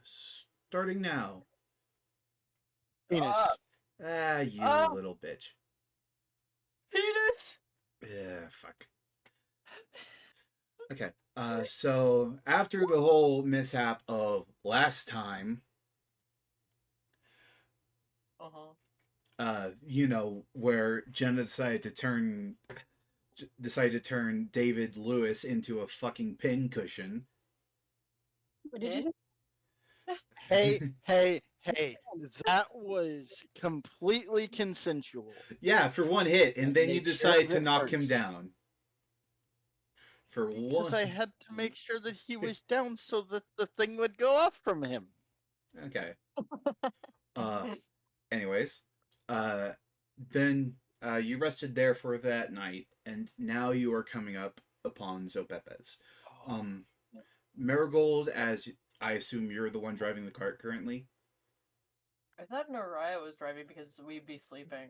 Starting now. Uh, Penis. Ah, you uh, little bitch. penis. Yeah, fuck. Okay. So after the whole mishap of last time, Uh-huh. where Jenna decided to turn David Lewis into a fucking pincushion. What did you Eh? say? Hey, that was completely consensual. Yeah, for one hit, I and then you made sure decide of to it knock him first. down. For Because one. I had to make sure that he was down so that the thing would go off from him. Okay. Uh, anyways, uh, then you rested there for that night, and now you are coming up upon Zopepes. Um, Marigold, as I assume you're the one driving the cart currently. I thought Noriah was driving because we'd be sleeping.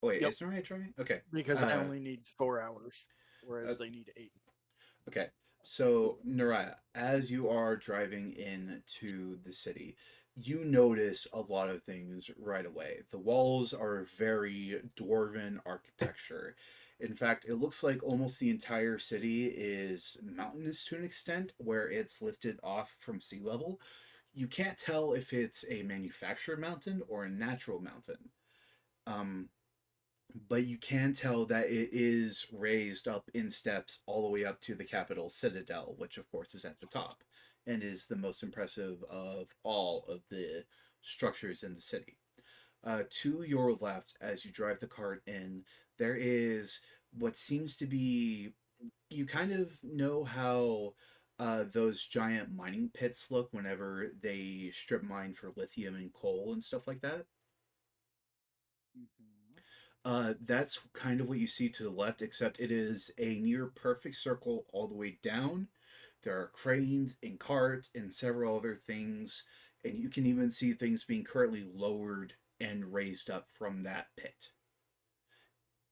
Wait, Yep, is Noraya driving? Okay. because I Uh, only need 4 hours, uh, whereas they need 8. okay. So, Noraya, as you are driving into the city, you notice a lot of things right away. The walls are very dwarven architecture. In fact, it looks like almost the entire city is mountainous to an extent, where it's lifted off from sea level. You can't tell if it's a manufactured mountain or a natural mountain. Um, but you can tell that it is raised up in steps all the way up to the capital citadel, which of course is at the top and is the most impressive of all of the structures in the city. To your left, as you drive the cart in, there is what seems to be, you kind of know how those giant mining pits look whenever they strip mine for lithium and coal and stuff like that. Mm-hmm. That's kind of what you see to the left, except it is a near perfect circle all the way down. There are cranes and carts and several other things, and you can even see things being currently lowered and raised up from that pit,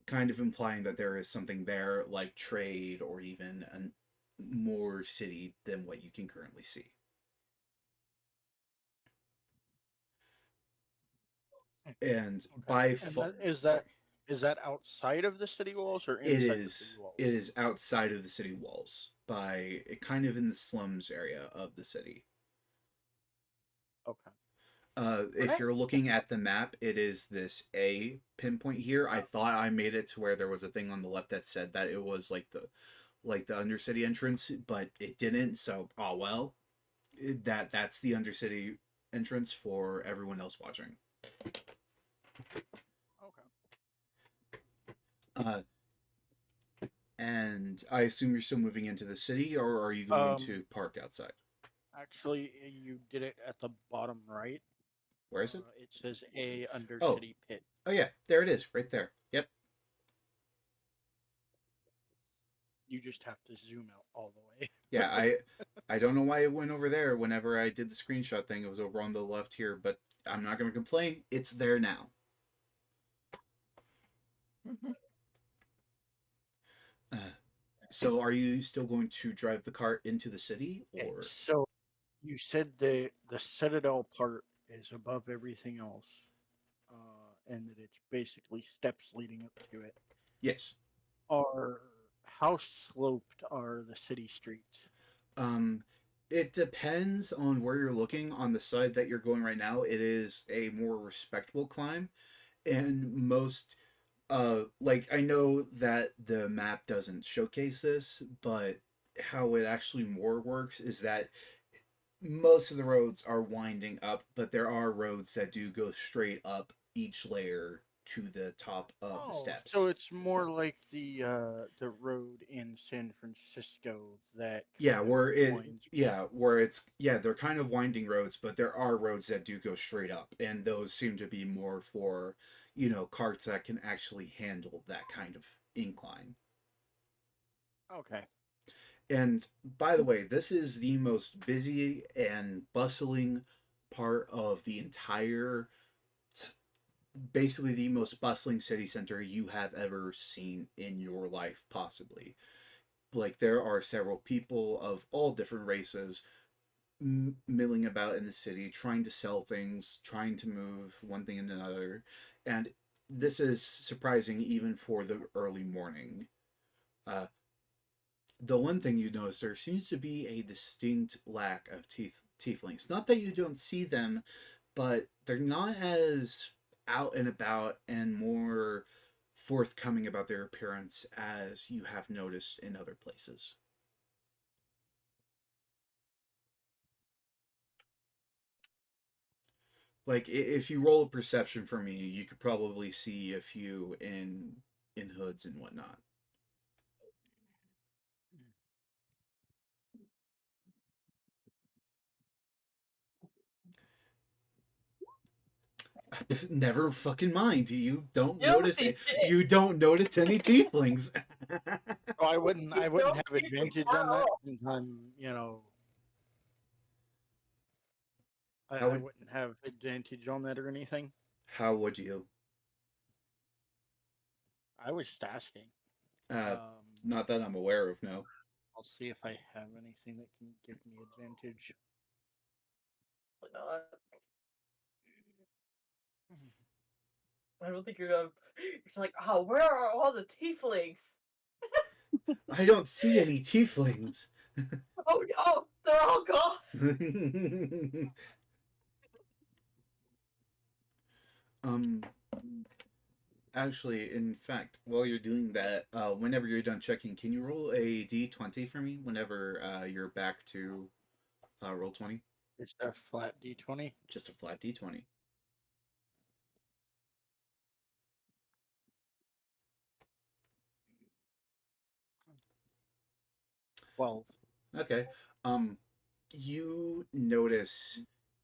kind of implying that there is something there like trade or even a more city than what you can currently see. And Okay. by And that sorry, is that outside of the city walls or it inside the city is walls? it is outside of the city walls by kind of in the slums area of the city. Okay. If Okay. you're looking at the map, it is this A pinpoint here. I thought I made it to where there was a thing on the left that said that it was like the undercity entrance, but it didn't. So, oh well, that's the undercity entrance for everyone else watching. Okay. Uh, and I assume you're still moving into the city, or are you going Um to park outside? Actually, you did it at the bottom right. Where is it? It says A Oh, Undercity Pit. oh yeah, there it is, right there. Yep. You just have to zoom out all the way. Yeah, I don't know why it went over there whenever I did the screenshot thing. It was over on the left here, but I'm not going to complain. It's there now. Uh, so are you still going to drive the cart into the city Okay, or so you said the Citadel part is above everything else, and that it's basically steps leading up to it. yes. Are How sloped are the city streets? Um it depends on where you're looking. On the side that you're going right now, it is a more respectable climb, and most like I know that the map doesn't showcase this, but how it actually more works is that most of the roads are winding up, but there are roads that do go straight up each layer to the top of the Oh, so steps. it's more like the road in San Francisco that Yeah, kind of where it winds. yeah, where it's yeah, they're kind of winding roads, but there are roads that do go straight up, and those seem to be more for, carts that can actually handle that kind of incline. Okay. And by the way, this is the most busy and bustling part of the entire, basically the most bustling city center you have ever seen in your life, possibly. Like, there are several people of all different races milling about in the city, trying to sell things, trying to move one thing and another. And this is surprising even for the early morning. Uh, the one thing you notice, there seems to be a distinct lack of tieflings. Not that you don't see them, but they're not as out and about and more forthcoming about their appearance as you have noticed in other places. Like if you roll a perception for me, you could probably see a few in hoods and whatnot. Never fucking mind. You don't see shit. You don't notice any tieflings. Oh, I You wouldn't don't have see shit advantage at on that all. since how I would wouldn't have advantage on that or anything. how would you? I was just asking. Uh, Um, Not that I'm aware of. No. I'll see if I have anything that can give me advantage. Uh, I don't think you're gonna. It's like, oh, where are all the tieflings? I don't see any tieflings. Oh no, they're all gone. um. Actually, in fact, while you're doing that, whenever you're done checking, can you roll a d20 for me? Whenever you're back to roll 20, It's a flat d20. just a flat d20. 12. Okay. Um, you notice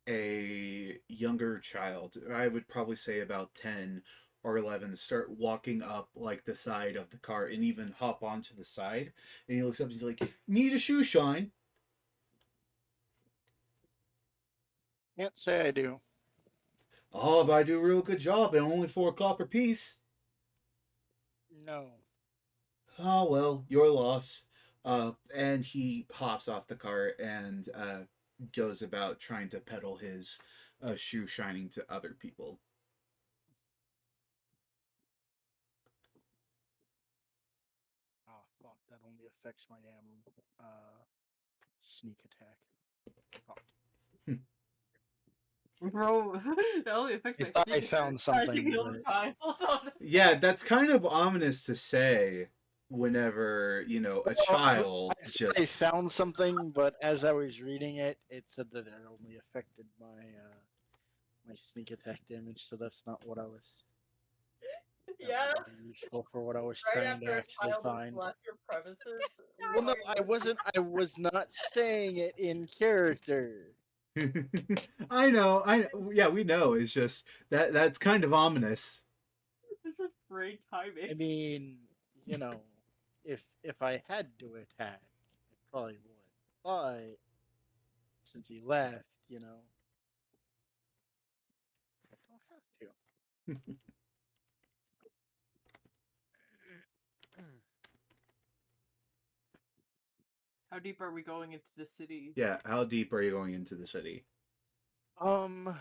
a younger child, I would probably say about 10 or 11, start walking up like the side of the car and even hop onto the side. And he looks up and he's like, "Need a shoe shine?" Can't say I do. Oh, but I do a real good job and only for a copper piece. No. Oh, well, your loss. And he hops off the car and goes about trying to peddle his shoe shining to other people. Oh fuck! That only affects my damn sneak attack. Fuck. Bro, it only affects I my thought I sneak attack. found I think something, all but the time. Hold on a Yeah, that's kind of ominous to say whenever, a well, child said I just. found something, but as I was reading it, it said that it only affected my sneak attack damage, so that's not what I was. That Yeah, wouldn't be useful for what I was right trying to after a actually child has find. left your premises. Well, no, Right I wasn't. I was not saying it in character. I know, yeah, we know. It's just that's kind of ominous. This is great timing. I mean, you know, if I had to attack, I probably would. But since he left, I don't have to. How deep are we going into the city? Yeah, how deep are you going into the city? um,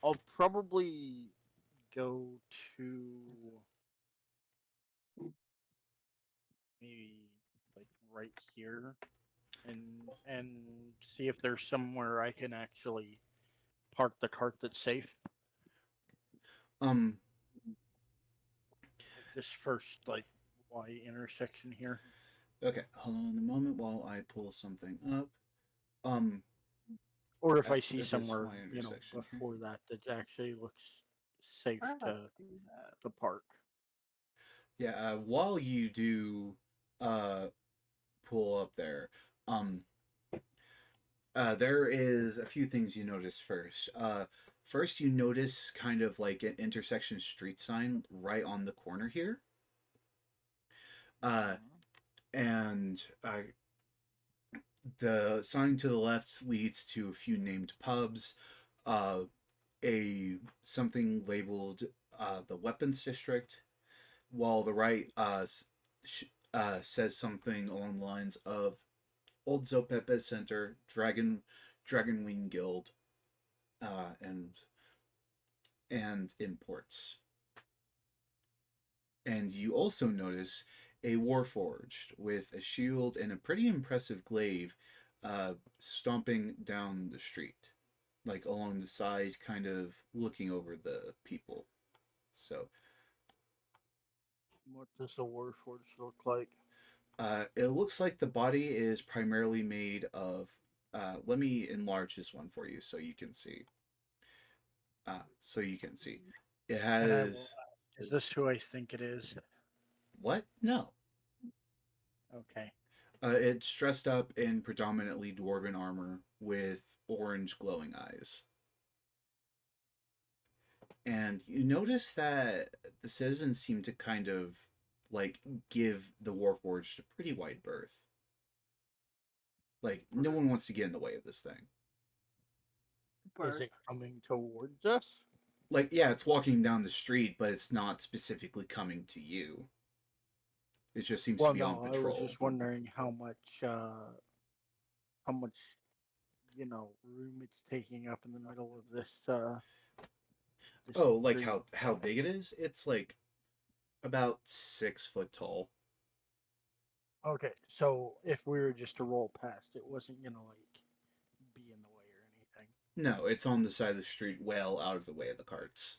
I'll probably go to maybe like right here and see if there's somewhere I can actually park the cart that's safe. Um, Like this first like Y intersection here. okay, hold on a moment while I pull something up. Um, Or if I see at this somewhere, Y intersection here. before that that actually looks safe I have to to do that. park. Yeah, while you do uh pull up there, um, there is a few things you notice first. First, you notice kind of like an intersection street sign right on the corner here. Uh, and the sign to the left leads to a few named pubs, uh, a something labeled the weapons district, while the right says something along the lines of Old Zopepe Center, Dragonwing Guild, uh, and and imports. And you also notice a warforged with a shield and a pretty impressive glaive, stomping down the street, like along the side, kind of looking over the people. So What does the Warforged look like? it looks like the body is primarily made of. Let me enlarge this one for you so you can see. So you can see. It And I will has ask, is this who I think it is? what? No. Okay. It's dressed up in predominantly dwarven armor with orange glowing eyes. And you notice that the citizens seem to kind of like give the Warforged a pretty wide berth. Like no one wants to get in the way of this thing. Is it coming towards us? Like yeah, it's walking down the street, but it's not specifically coming to you. It just seems to Well, be on no, I was patrol. just wondering how much, room it's taking up in the middle of this Oh, like street. how big it is? It's like about 6 foot tall. Okay, so if we were just to roll past, it wasn't gonna like be in the way or anything. No, it's on the side of the street, well out of the way of the carts.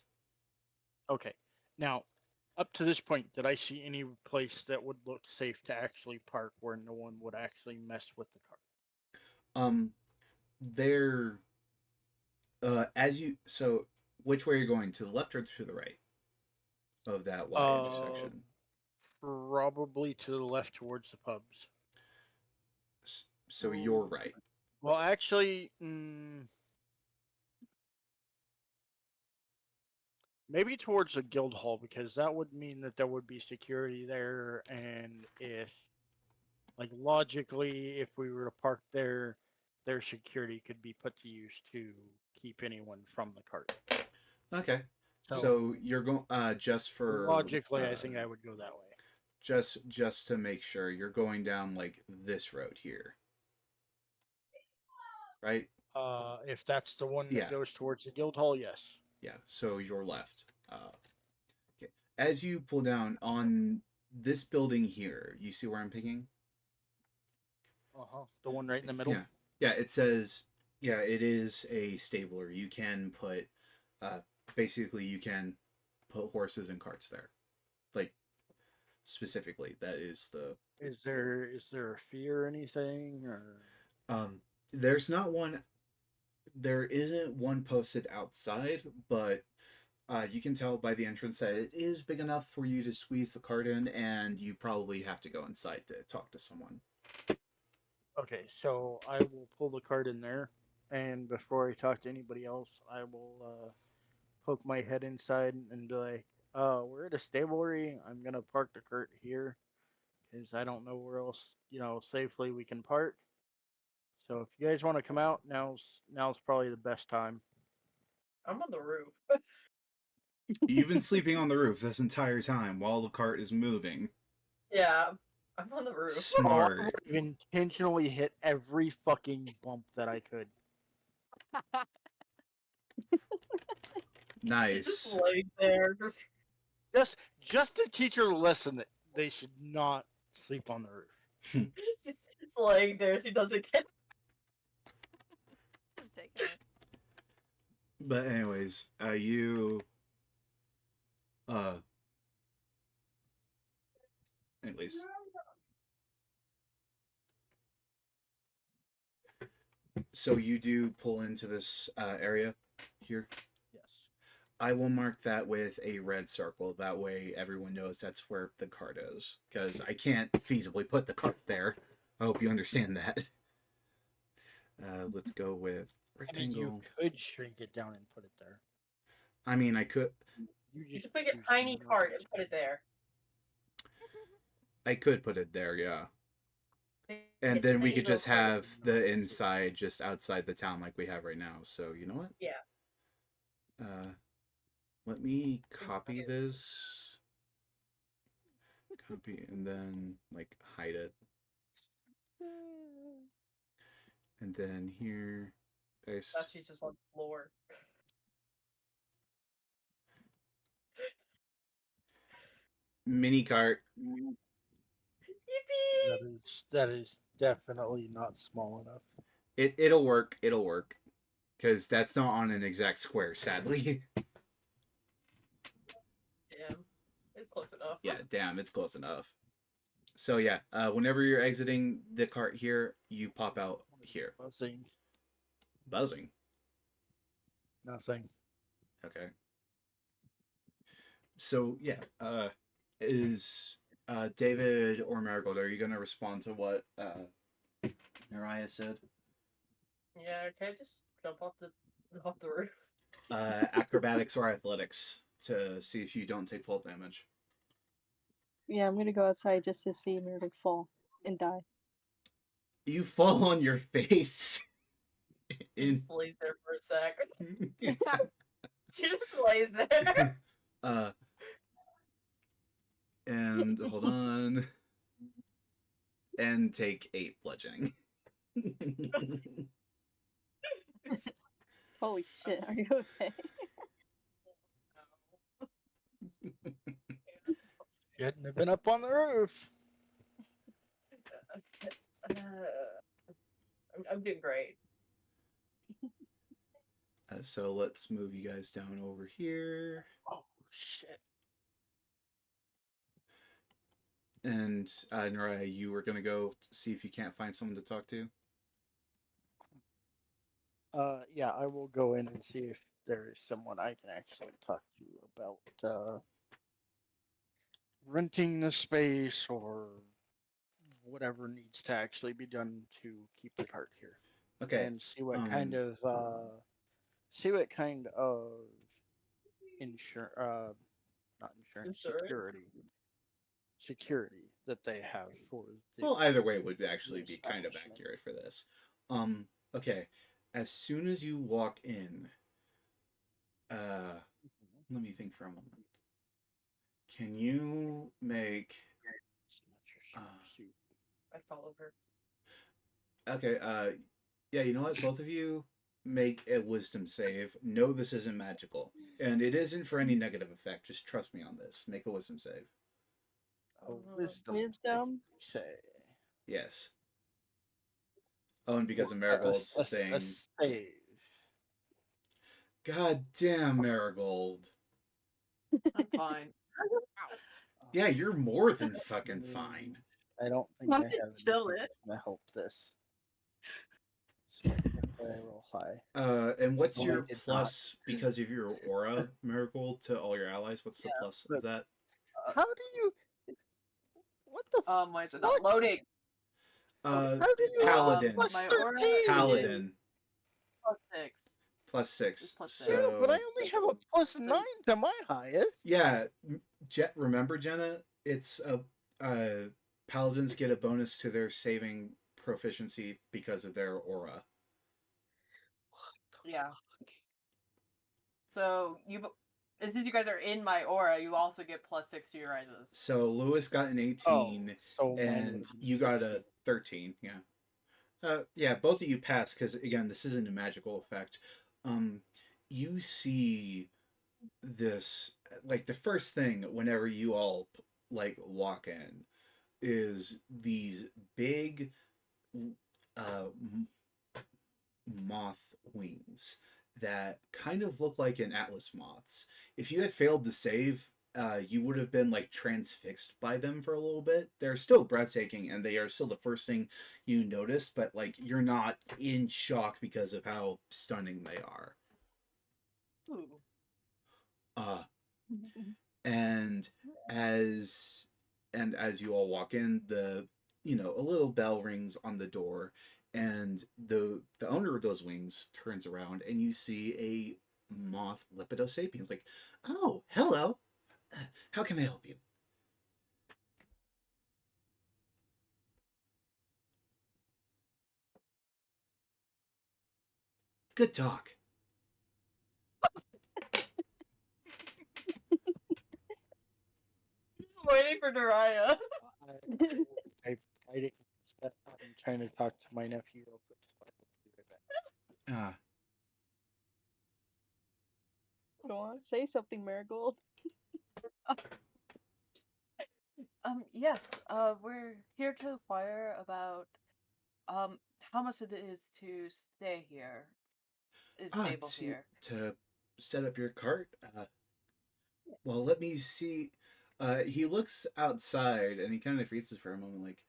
Okay, now up to this point, did I see any place that would look safe to actually park where no one would actually mess with the car? Um, they're as you so which way are you going, to the left or to the right of that Y Uh, intersection? Probably to the left towards the pubs. So you're right. Well, actually, maybe towards the guild hall because that would mean that there would be security there, and if, like, logically, if we were to park there, their security could be put to use to keep anyone from the cart. Okay. So So you're going just for logically, I think I would go that way. just to make sure you're going down like this road here. Right? If that's the one that Yeah. goes towards the guild hall, yes. Yeah. So your left. Okay. As you pull down on this building here, you see where I'm picking? The one right in the middle. Yeah. Yeah, it says yeah, it is a stabler. You can put uh basically you can put horses and carts there. Like specifically, that is the Is there a fee or anything or? um there's not one, there isn't one posted outside, but you can tell by the entrance that it is big enough for you to squeeze the cart in, and you probably have to go inside to talk to someone. Okay, so I will pull the cart in there, and before I talk to anybody else, I will poke my head inside and be like, we're at a stablery. I'm gonna park the cart here because I don't know where else, safely we can park. So if you guys want to come out, now's probably the best time. I'm on the roof. You've been sleeping on the roof this entire time while the cart is moving. Yeah, I'm on the roof. Oh, I Smart. would have intentionally hit every fucking bump that I could. Just Nice. laying there. Just to teach her a lesson that they should not sleep on the roof. She's just laying there. She doesn't get. Just taking it. But anyways, you uh anyways. So you do pull into this area here. Yes. I will mark that with a red circle. That way everyone knows that's where the cart is. Because I can't feasibly put the cart there. I hope you understand that. Let's go with I mean, you rectangle. could shrink it down and put it there. I mean, I could You You just just make a choose tiny not cart and to. put it there. put it there, yeah. Make And it then we tiny could little just cart. have the inside just outside the town like we have right now. So you know what? Yeah. Let me copy this. Copy and then like hide it. And then here, Now paste. she's just on the floor. Mini cart. Yippee! That is definitely not small enough. It'll work. It'll work. Because that's not on an exact square, sadly. Damn. It's close enough. Yeah, damn, it's close enough. So yeah, whenever you're exiting the cart here, you pop out here. Buzzing. Buzzing. Nothing. Okay. So yeah, is David or Marigold, are you gonna respond to what Mariah said? Yeah, can I just jump off the roof? Acrobatics or athletics to see if you don't take fall damage. Yeah, I'm gonna go outside just to see Murdoch fall and die. You fall on your face. She In just lays there for a sec. She just lays there. And hold on. And take 8 bludgeoning. Holy shit, are you okay? Shouldn't have been up on the roof. I'm doing great. So let's move you guys down over here. Oh shit. And Nora, you were gonna go see if you can't find someone to talk to. Yeah, I will go in and see if there is someone I can actually talk to about renting the space or whatever needs to actually be done to keep the cart here. Okay. And see what kind of not insurance, Insurance? security that they have for this. Well, either way would actually be kind of establishment. accurate for this. Okay. As soon as you walk in, let me think for a moment. Can you make It's not your sharp suit. I follow her. okay, yeah, you know what? Both of you make a wisdom save. No, this isn't magical. And it isn't for any negative effect. Just trust me on this. Make a wisdom save. Wisdom. Wisdom. Say. Yes. Oh, and because of A Marigold's thing. save. God damn, Marigold. I'm fine. Yeah, you're more than fucking fine. I don't think I'm I just have anything chilling. that's gonna help this. So hopefully I roll high. And what's Oh, I your did plus because of your aura, Marigold, to all your allies? What's the plus of that? How do you? What the? Why is it not loading? Uh, How do you Paladin. plus My 13? aura Paladin. +6. Plus 6. It's plus Yeah, So but I only have a plus 9 to my highest. yeah, remember Jenna? It's a paladins get a bonus to their saving proficiency because of their aura. Yeah. So since you guys are in my aura, you also get +6 to your rises. So Lewis got an 18 so mine and would be you got a 13. Yeah. Yeah, both of you pass because again, this isn't a magical effect. You see this like the first thing whenever you all like walk in is these big uh moth wings that kind of look like an atlas moth's. If you had failed to save, you would have been like transfixed by them for a little bit. They're still breathtaking and they are still the first thing you notice, but like you're not in shock because of how stunning they are. Ooh. And as you all walk in, a little bell rings on the door, and the owner of those wings turns around, and you see a moth Lepidosapiens. Like, oh, hello. How can I help you? Good talk. I'm just waiting for Naraya. I didn't. I'm trying to talk to my nephew real quick. Ah, Go on, say something, Marigold. Yes, we're here to inquire about how much it is to stay here, is ah, stable to here. to set up your cart. Well, let me see. He looks outside and he kind of freezes for a moment, like,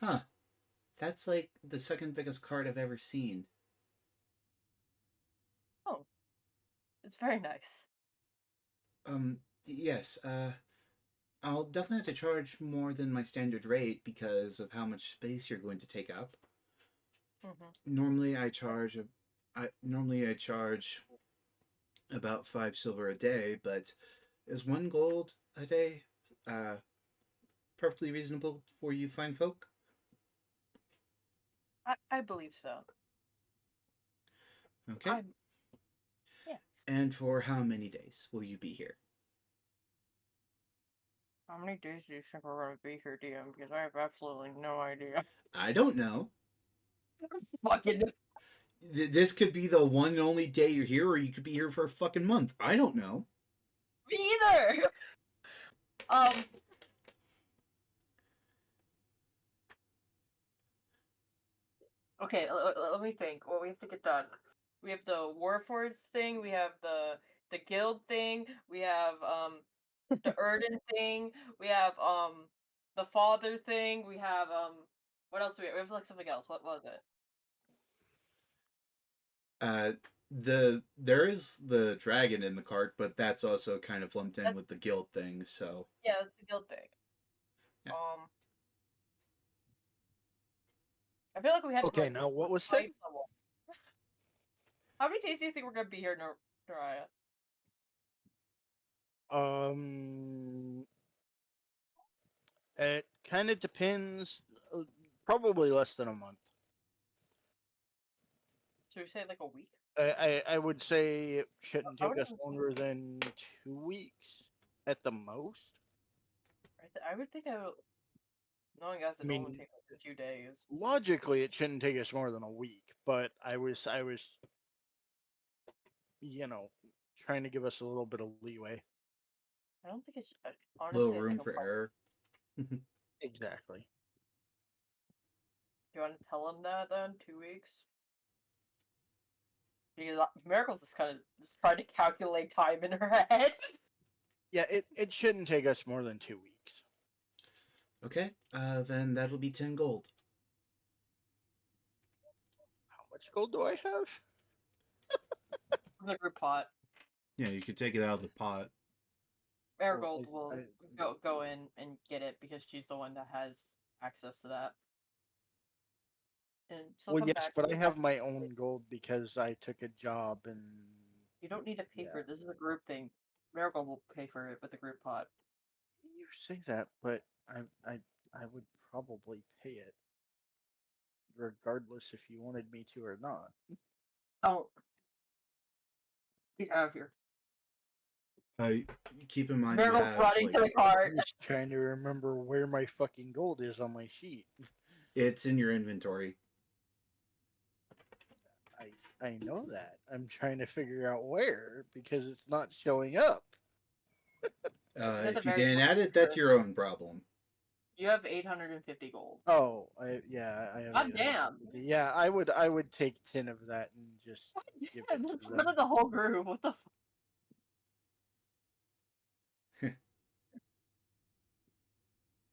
huh, that's like the second biggest cart I've ever seen. Oh, it's very nice. Yes, I'll definitely have to charge more than my standard rate because of how much space you're going to take up. Mm-hmm. Normally, I charge about 5 silver a day, but is 1 gold a day uh, perfectly reasonable for you fine folk? I believe so. Okay. I'm yes. And for how many days will you be here? How many days do you think we're gonna be here, DM? Because I have absolutely no idea. I don't know. Fucking This could be the one and only day you're here, or you could be here for a fucking month. I don't know. me either. Um. Okay, let me think. What we have to get done. We have the Warforged thing. We have the guild thing. We have the Erden thing. We have the father thing. We have what else do we have? We have like something else. What was it? Uh, there is the dragon in the cart, but that's also kind of lumped in That's, with the guild thing. So yeah, that's the guild thing. yeah. I feel like we had to Okay, like now what was said? fight someone. How many days do you think we're gonna be here, Nariah? Um, it kind of depends. Probably less than a month. Should we say like a week? I would say it shouldn't I take would us even, longer than 2 weeks at the most. I would think knowing us, I it normally mean, takes like a few days. logically, it shouldn't take us more than a week, but I was, you know, trying to give us a little bit of leeway. I don't think it's Little honestly. I room think a for month. error. Exactly. Do you want to tell him that then? 2 weeks? Because Miracle's just trying to calculate time in her head. Yeah, it shouldn't take us more than 2 weeks. Okay, then that'll be 10 gold. How much gold do I have? From the group pot. Yeah, you could take it out of the pot. Well, Marigold will go in and get it because she's the one that has access to that. And she'll well, come yes, back. but I have my own gold because I took a job and You don't need to pay for yeah. it. This is a group thing. Marigold will pay for it with the group pot. You say that, but I I would probably pay it regardless if you wanted me to or not. Oh, get out of here. Uh, keep in mind you Marigold's have running like to the cart. I'm just trying to remember where my fucking gold is on my sheet. it's in your inventory. I know that. I'm trying to figure out where because it's not showing up. It's at the If you very didn't top add of it, that's your your own problem. You have 850 gold. Oh, I have God 850. damn. Yeah, I would take 10 of that and just give it That's to one them. of the whole group. What the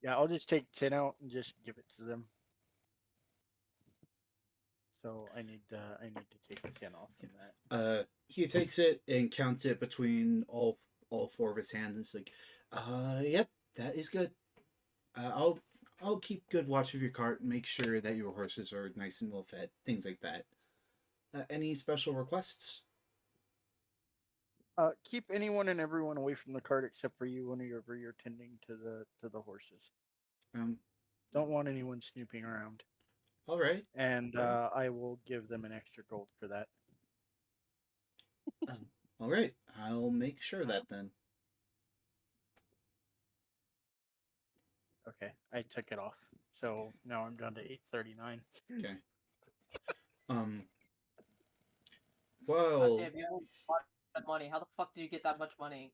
Yeah, I'll just take 10 out and just give it to them. So I need to take 10 off from that. He takes it and counts it between all four of his hands. It's like, yep, that is good. I'll keep good watch of your cart and make sure that your horses are nice and well fed, things like that. Any special requests? Keep anyone and everyone away from the cart except for you whenever you're tending to the horses. Um, Don't want anyone snooping around. all right. And I will give them an extra gold for that. Um, all right. I'll make sure that then. Okay, I took it off. So now I'm down to 839. Okay. Um, God Well, damn, you have a lot of money. How the fuck did you get that much money?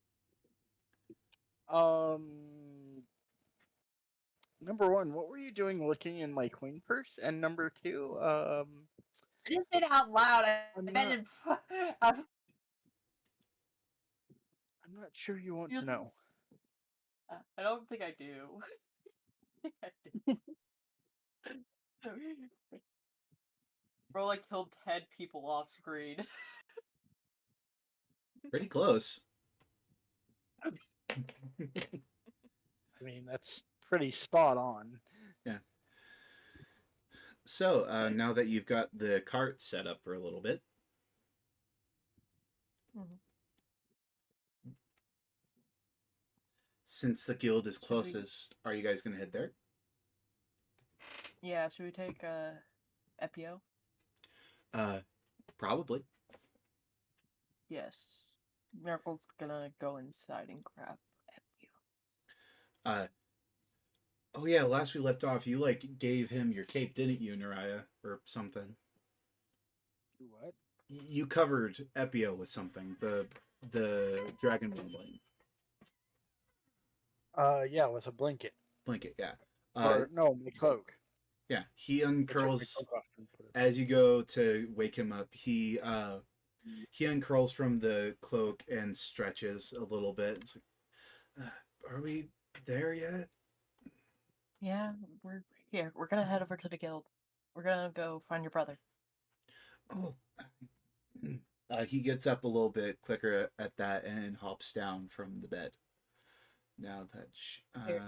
Number one, what were you doing looking in my coin purse? And number two, I didn't say that out loud. I I'm meant not in. I I'm not sure you want to feel- know. I don't think I do. I do. Bro, like killed 10 people off screen. pretty close. I mean, that's pretty spot on. Yeah. So, now Thanks. that you've got the cart set up for a little bit, Mhm. since the guild is Should we? closest, are you guys going to head there? Yeah, should we take Epio? Uh, Probably. Yes. Miracle's gonna go inside and grab Epio. Uh, oh yeah, last we left off, you like gave him your cape, didn't you, Nariah, or something? What? You covered Epio with something, the dragon rumbling Yeah, with a blanket. blanket. Yeah. Or no, my cloak. Yeah. He I took my uncurls cloak off and put it. as you go to wake him up. He uncurls from the cloak and stretches a little bit. It's like, are we there yet? Yeah, we're here. We're gonna head over to the guild. We're gonna go find your brother. Oh. He gets up a little bit quicker at that and hops down from the bed. Now that's Here.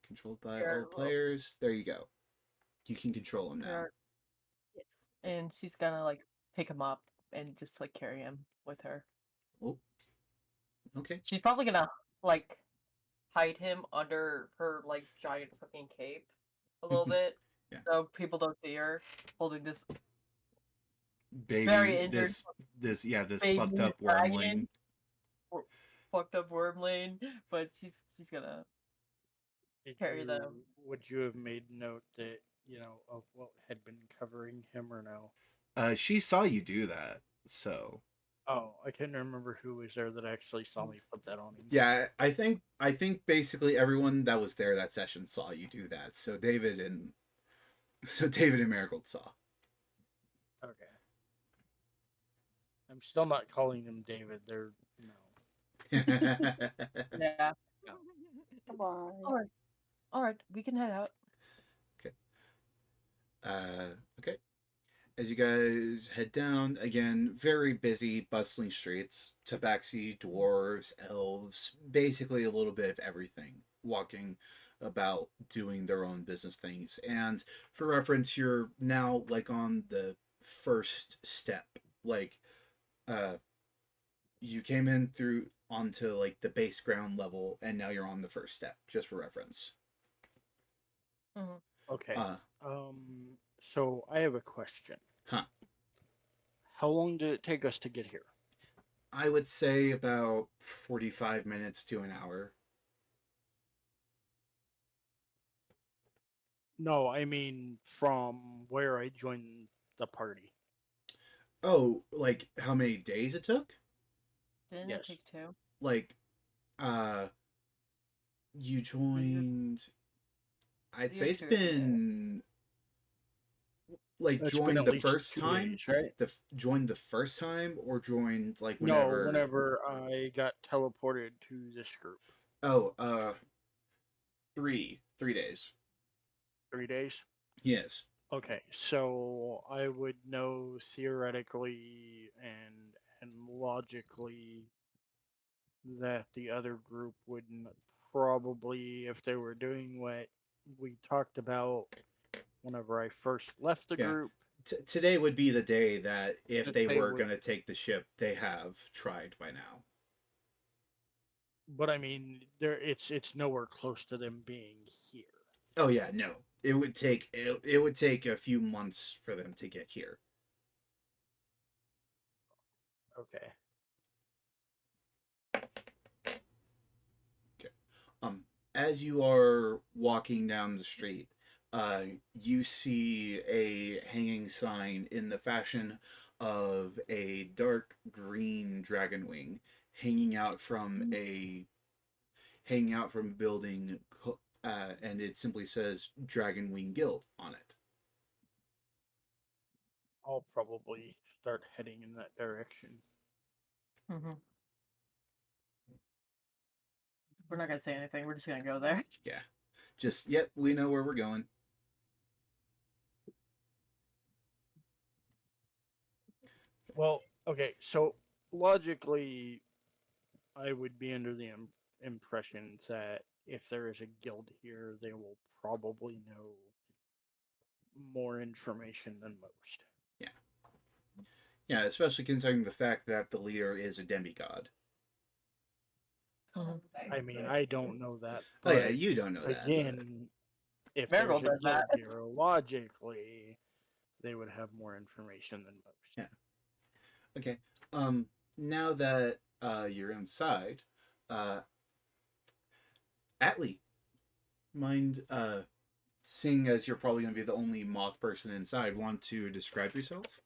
controlled by Here, all players. There you go. You can control him now. here. Yes. And she's gonna like pick him up and just like carry him with her. Oh, okay. She's probably gonna like hide him under her like giant fucking cape a little bit, Yeah. so people don't see her holding this Baby, very injured this baby fucked up dragon. wormling. Fucked up worm lane, but she's gonna carry them. Would you have made note that, of what had been covering him or no? She saw you do that, so Oh, I couldn't remember who was there that actually saw me put that on him. yeah. I think basically everyone that was there that session saw you do that. So David and Marigold saw. Okay. I'm still not calling him David. They're no. Yeah. Bye. All right, we can head out. Okay. As you guys head down, again, very busy, bustling streets. Tabaxi, dwarves, elves, basically a little bit of everything. Walking about, doing their own business things. And for reference, you're now like on the first step. Like, you came in through onto like the base ground level, and now you're on the first step, just for reference. Okay. Uh, So I have a question. huh. How long did it take us to get here? I would say about 45 minutes to an hour. No, I mean from where I joined the party. Oh, like how many days it took? Didn't Yes. it take 2? Like, uh, you joined. I'd say it's Usually, yeah. been like That's been joined at the least first 2 time. days, right? Joined the first time, or joined like No, whenever. whenever I got teleported to this group. Oh, 3 days. 3 days? Yes. Okay, so I would know theoretically and logically that the other group wouldn't probably, if they were doing what we talked about whenever I first left the Yeah. group. Today would be the day that if That they they were would- gonna take the ship, they have tried by now. But I mean, it's nowhere close to them being here. Oh yeah, no. It would take a few months for them to get here. Okay. As you are walking down the street, you see a hanging sign in the fashion of a dark green dragon wing hanging out from a building, and it simply says Dragon Wing Guild on it. I'll probably start heading in that direction. Mm-hmm. We're not gonna say anything. We're just gonna go there. Yeah, just yep, we know where we're going. Well, okay, so logically, I would be under the impression that if there is a guild here, they will probably know more information than most. Yeah, yeah, especially considering the fact that the leader is a demigod. Mm-hmm. I mean, I don't know that, Oh yeah, but you don't know that, but again, if there's Marigold a does that. guild here, logically, they would have more information than most. yeah. Okay. Now that you're inside, uh, Atlee, mind seeing as you're probably going to be the only moth person inside, want to describe yourself?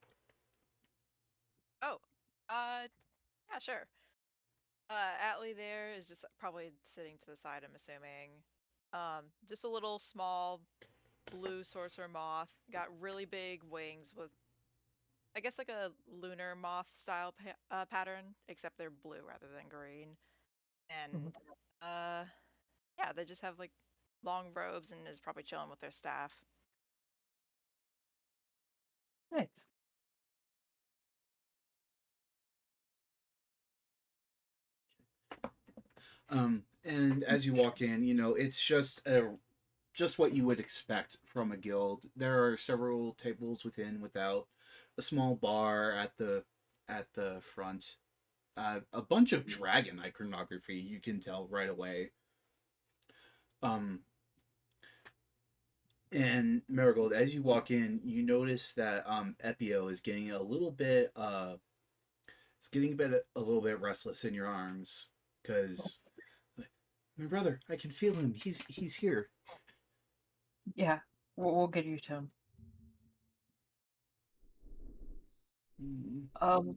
Oh, yeah, sure. Atlee there is just probably sitting to the side, I'm assuming. Just a little small blue sorcerer moth. Got really big wings with, I guess, like a lunar moth style pattern, except they're blue rather than green. And, yeah, they just have like long robes and is probably chilling with their staff. Nice. And as you walk in, it's just what you would expect from a guild. There are several tables within, without, a small bar at the front, a bunch of dragon iconography. You can tell right away. Um, and Marigold, as you walk in, you notice that Epio is getting a little bit a little bit restless in your arms because my brother, I can feel him. He's here. Yeah, we'll get you to him. Mm.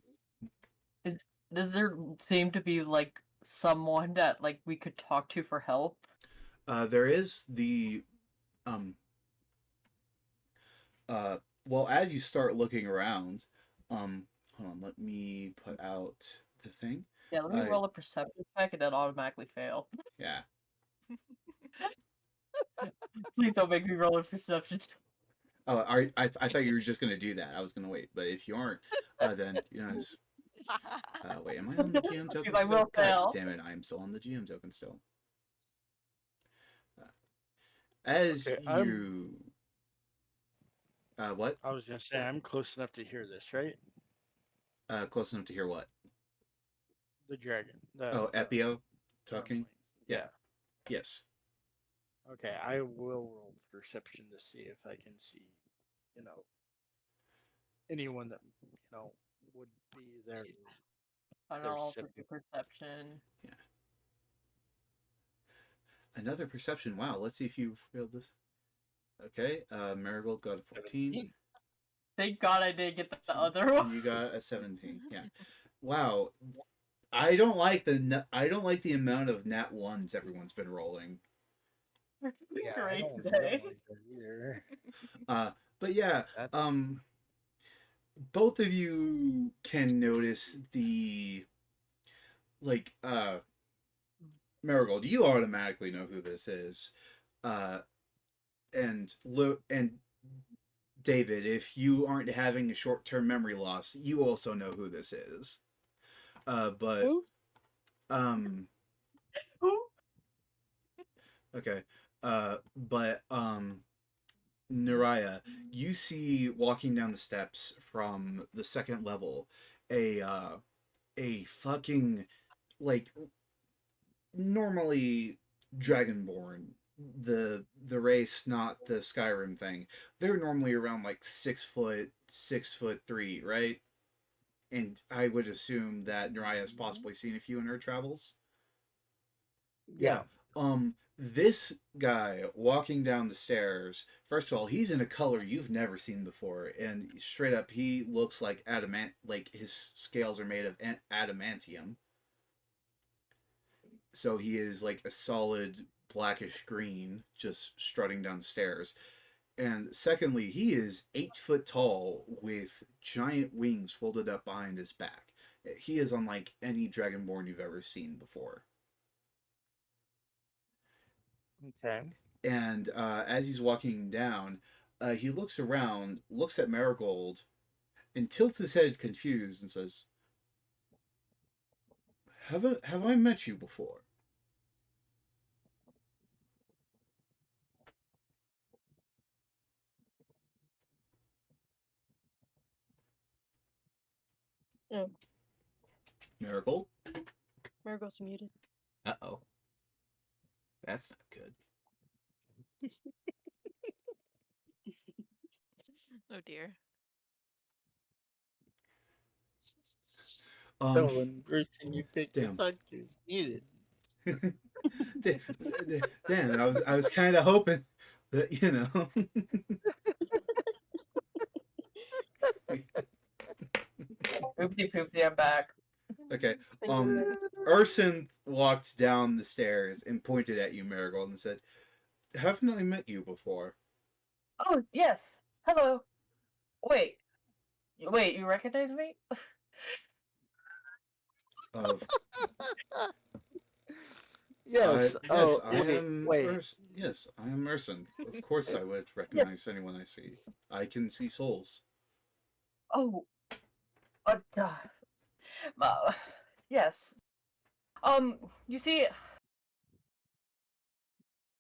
Is does there seem to be like someone that like we could talk to for help? There is the um uh well, as you start looking around, hold on, let me put out the thing. Yeah, let me I roll a perception check and then automatically fail. Yeah. Please don't make me roll a perception. Oh, I thought you were just gonna do that. I was gonna wait, but if you aren't, then wait, am I on the GM token Because I still? will God fail. damn it, I am still on the GM token still. As Okay, you what? I was gonna say I'm close enough to hear this, right? Close enough to hear what? The dragon. Oh, Epio Drumline. talking? Yeah. Yes. Okay, I will roll perception to see if I can see, you know, anyone that would be there. I know, Their I'll also do sibling. perception. Yeah. Another perception. Wow, let's see if you've failed this. Okay, Marigold got a 14. Thank God I didn't get the other one. You got a 17. Yeah. Wow. I don't like the amount of nat ones everyone's been rolling. We're doing Yeah, I great don't today. like that either. But yeah, That's both of you can notice the like Marigold, you automatically know who this is. And David, if you aren't having a short-term memory loss, you also know who this is. But Who? Who? Okay. But Naraya, you see walking down the steps from the second level a fucking like normally Dragonborn, the race, not the Skyrim thing. They're normally around like 6 foot, 6'3", right? And I would assume that Naraya has possibly seen a few in her travels. yeah. Yeah. This guy walking down the stairs, first of all, he's in a color you've never seen before, and straight up, he looks like adamant, like his scales are made of adamantium. So he is like a solid blackish green, just strutting down the stairs. And secondly, he is 8 foot tall with giant wings folded up behind his back. He is unlike any dragonborn you've ever seen before. Okay. And as he's walking down, he looks around, looks at Marigold, and tilts his head confused and says, have I met you before?" Oh, Marigold? Marigold's muted. Uh oh. That's not good. Oh dear. Stolen person you picked to Damn. talk to is muted. Damn, I was kind of hoping that, you know. Oopsie poopsie, I'm back. Okay. Thank you. Urson walked down the stairs and pointed at you, Marigold, and said, "Haven't I met you before?" Oh, yes. Hello. Wait. Wait, you recognize me? Of Yes. yes, Oh, I am wait. Yes, I am Urson. Of course, I would Yes. recognize anyone I see. I can see souls. Oh, duh. Uh, yes. You see,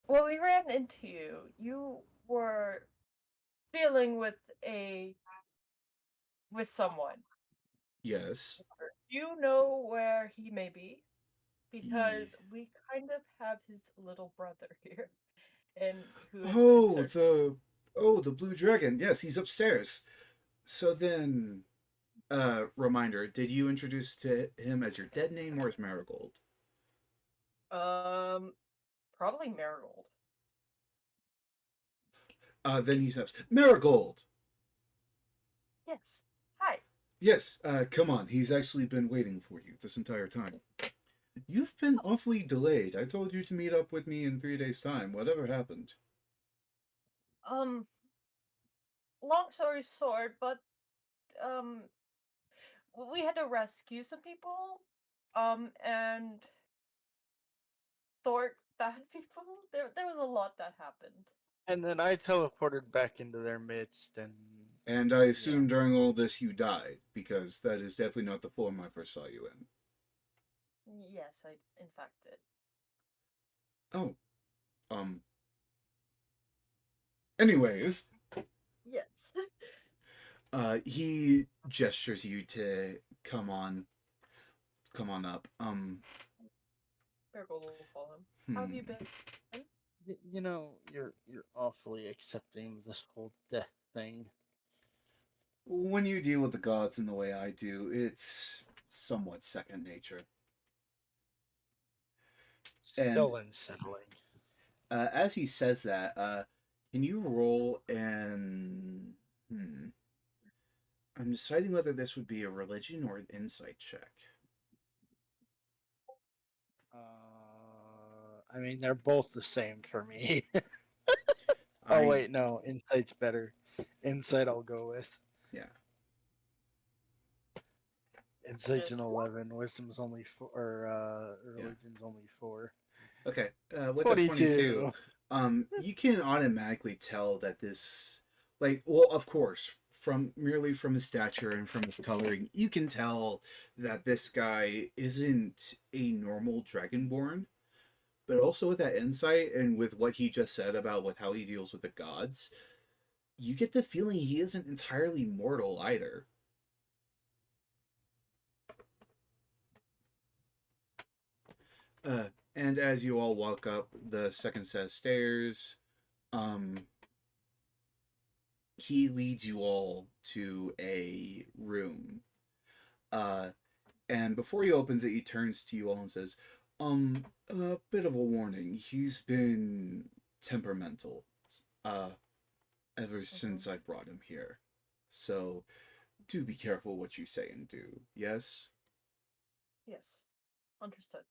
when we ran into you, you were dealing with someone. Yes. Do you know where he may be? Ye- Because we kind of have his little brother here, and who is in Oh, search. the blue dragon. Yes, he's upstairs. So then, reminder: did you introduce to him as your dead name or as Marigold? Probably Marigold. Then he says, "Marigold." Yes. Hi. Yes. Come on. He's actually been waiting for you this entire time. You've been awfully delayed. I told you to meet up with me in 3 days' time. Whatever happened? Um, long story short, but um, we had to rescue some people. And thwart bad people. There was a lot that happened. And then I teleported back into their midst, and And I yeah. assume during all this you died, because that is definitely not the form I first saw you in. Yes, I in fact did. Oh. Um. Anyways, Yes. he gestures you to come on up. Marigold will call him. How have Hmm. you been? You know, you're awfully accepting of this whole death thing. When you deal with the gods in the way I do, it's somewhat second nature. And Still unsettling. as he says that, can you roll and I'm deciding whether this would be a religion or an insight check. I mean, they're both the same for me. Oh I wait, no, insight's better. Insight, I'll go with. yeah. Insight's an Just 11. Wisdom's only 4, or Yeah. religion's only 4. Okay. With a 22, 22. you can automatically tell that this, like, well, of course, from merely from his stature and from his coloring, you can tell that this guy isn't a normal dragonborn. But also with that insight and with what he just said about with how he deals with the gods, you get the feeling he isn't entirely mortal either. And as you all walk up the second set of stairs, um, he leads you all to a room. Uh, and before he opens it, he turns to you all and says, A bit of a warning. He's been temperamental, uh, ever Mhm. since I've brought him here. So, do be careful what you say and do, yes? Yes. Understood.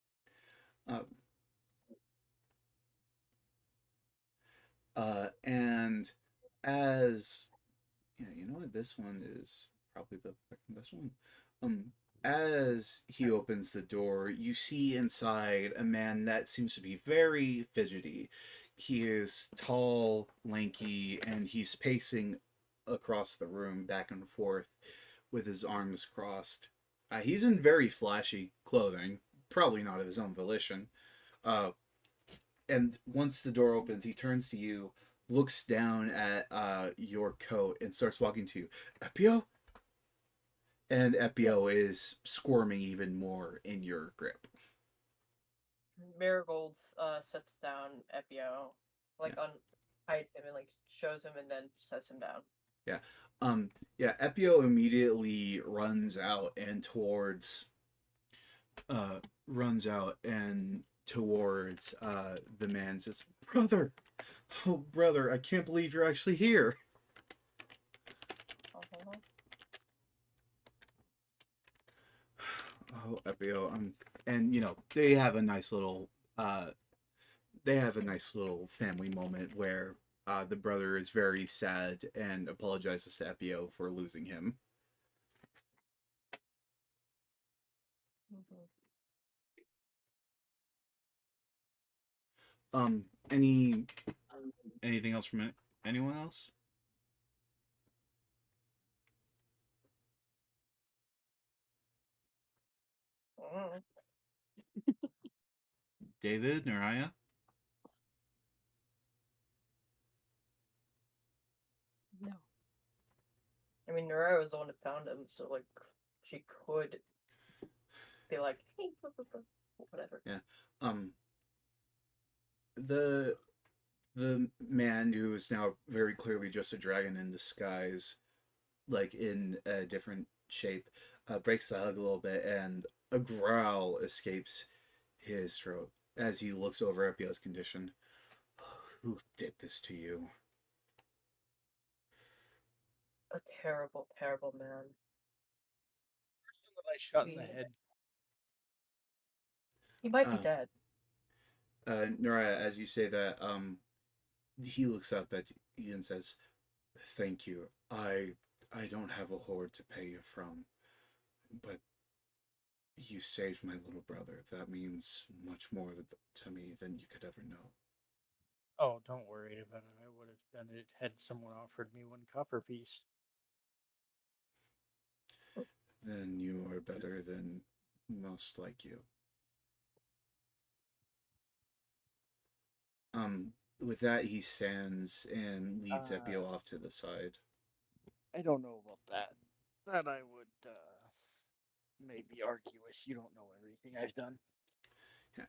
Uh, and as yeah, you know what? This one is probably the second best one. Um, as he opens the door, you see inside a man that seems to be very fidgety. He is tall, lanky, and he's pacing across the room back and forth with his arms crossed. He's in very flashy clothing, probably not of his own volition. Uh, and once the door opens, he turns to you, looks down at your coat, and starts walking to you. Epio? And Epio Yes. is squirming even more in your grip. Marigold sets down Epio, Yeah, like on hides him and like shows him and then sets him down. yeah. Yeah, Epio immediately uh runs out and towards the man says, "Brother, oh brother, I can't believe you're actually here." Uh-huh. Oh, Epio, and they have a nice little uh family moment where the brother is very sad and apologizes to Epio for losing him. Mhm. Um, any anything else from anyone else? Mm. David, Naraya? No. I mean, Nora was the one that found him, so like she could be like, hey, whatever. Yeah. Um, the the man who is now very clearly just a dragon in disguise, like in a different shape, breaks the hug a little bit, and a growl escapes his throat as he looks over Epio's condition. Who did this to you? A terrible, terrible man. That I shot in the We, head. he might be Uh, dead. Nora, as you say that, he looks up at you and says, "Thank you. I don't have a hoard to pay you from, but you saved my little brother. That means much more to me than you could ever know." Oh, don't worry about it. I would have done it had someone offered me one copper piece. Then you are better than most like you. With that, he stands and leads Uh, Epio off to the side. I don't know about that. That I would maybe argue with. You don't know everything I've done. Yeah.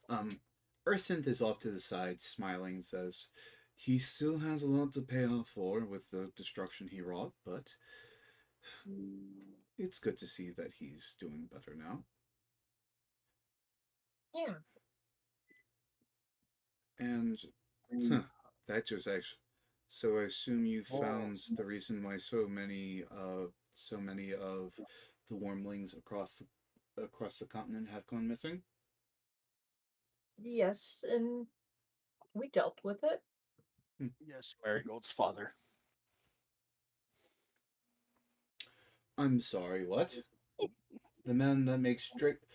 Um, Ursynth is off to the side, smiling, and says, "He still has a lot to pay off for with the destruction he wrought, but it's good to see that he's doing better now." Yeah. And huh, that just actually. So I assume you Oh, found the reason why so many of the wormlings across the continent have gone missing. Yes, and we dealt with it. Hmm. yes, Marigold's father. I'm sorry. What? The man that makes strict.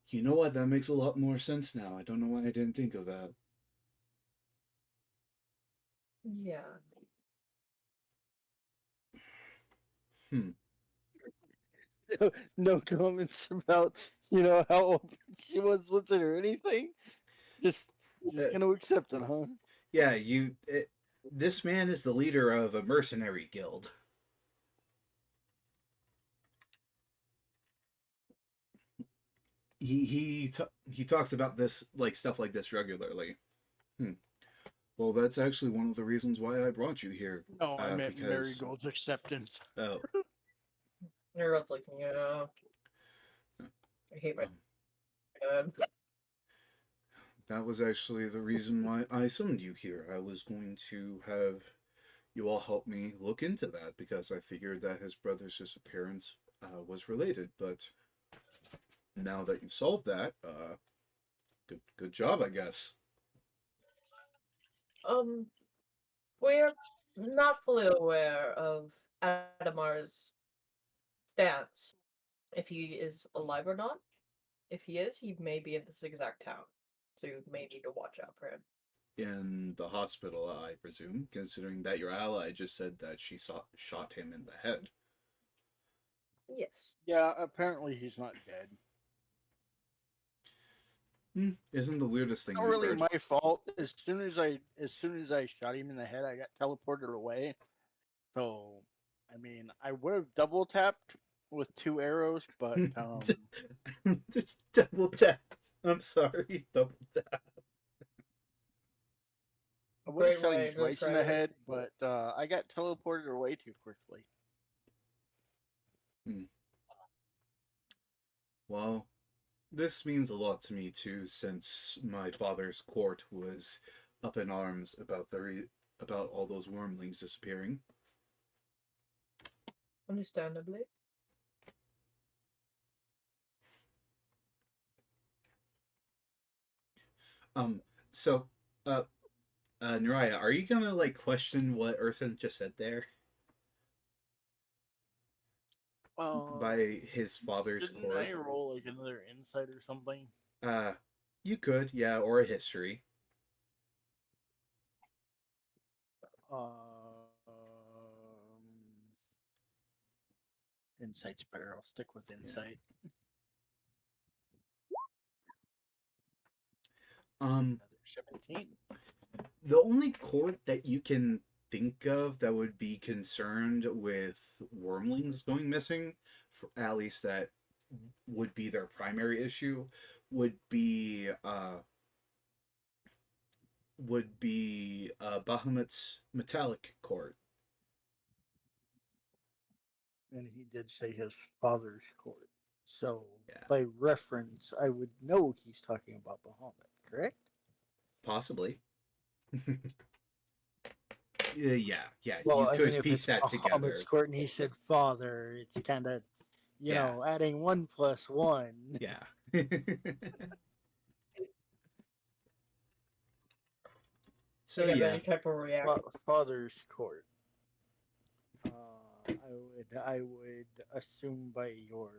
You know what? That makes a lot more sense now. I don't know why I didn't think of that. Yeah. Hmm. No comments about how old she was it or anything. Just Uh, just gonna accept it, huh? yeah, this man is the leader of a mercenary guild. He talks about this like stuff like this regularly. Hmm. Well, that's actually one of the reasons why I brought you here. No, I meant Because Marigold's acceptance. oh, Everyone's like, yeah, I hate my um, good. That was actually the reason why I summoned you here. I was going to have you all help me look into that because I figured that his brother's disappearance was related. But now that you've solved that, good job, I guess. Um, we're not fully aware of Adamar's stance, if he is alive or not. If he is, he may be in this exact town, so you may need to watch out for him. In the hospital, I presume, considering that your ally just said that she shot him in the head. Yes. Yeah, apparently he's not dead. Isn't the weirdest thing Not I've really heard. my fault. As soon as I shot him in the head, I got teleported away. So, I mean, I would have double tapped with 2 arrows, but Just double tap. I'm sorry, double tap. I would have Great shot way him to twice in the describe it. head. But I got teleported away too quickly. Well, this means a lot to me too, since my father's court was up in arms about about all those wormlings disappearing. Understandably. Um, so, uh, Nariah, are you gonna like question what Urson just said there by his father's Didn't I court? roll like another insight or something? Uh, you could, yeah, or a history. Insight's better. I'll stick with insight. Um, Another 17. the only court that you can think of that would be concerned with wormlings going missing, for, at least that would be their primary issue, would be Bahamut's metallic court. And he did say his father's court. So, Yeah, by reference, I would know he's talking about Bahamut, correct? possibly. Yeah, Well, you I mean, could if piece it's that Bahamut's together. court and he said father, it's kind of, Yeah, adding 1 plus 1. yeah. So Like yeah, any type of reaction. Father's court. I would assume by your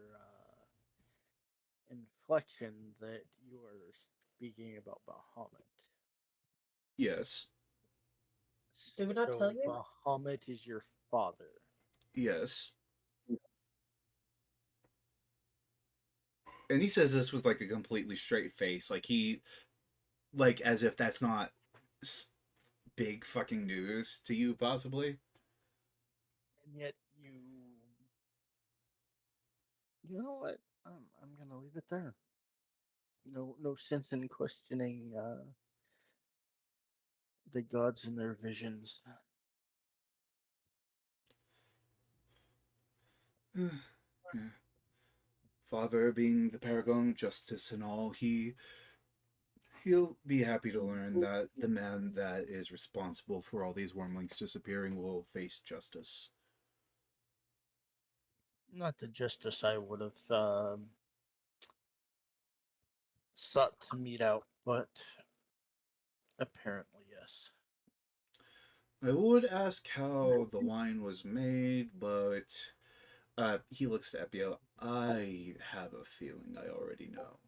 inflection that you are speaking about Bahamut. yes, Did we not tell So you? Bahamut is your father. yes. And he says this with like a completely straight face, like as if that's not big fucking news to you, possibly. And yet you know what? I'm gonna leave it there. No sense in questioning the gods and their visions. Father being the paragon of justice and all, he'll be happy to learn that the man that is responsible for all these wormlings disappearing will face justice. Not the justice I would have sought to mete out, but apparently yes. I would ask how the wine was made, but he looks to Epio. I have a feeling I already know.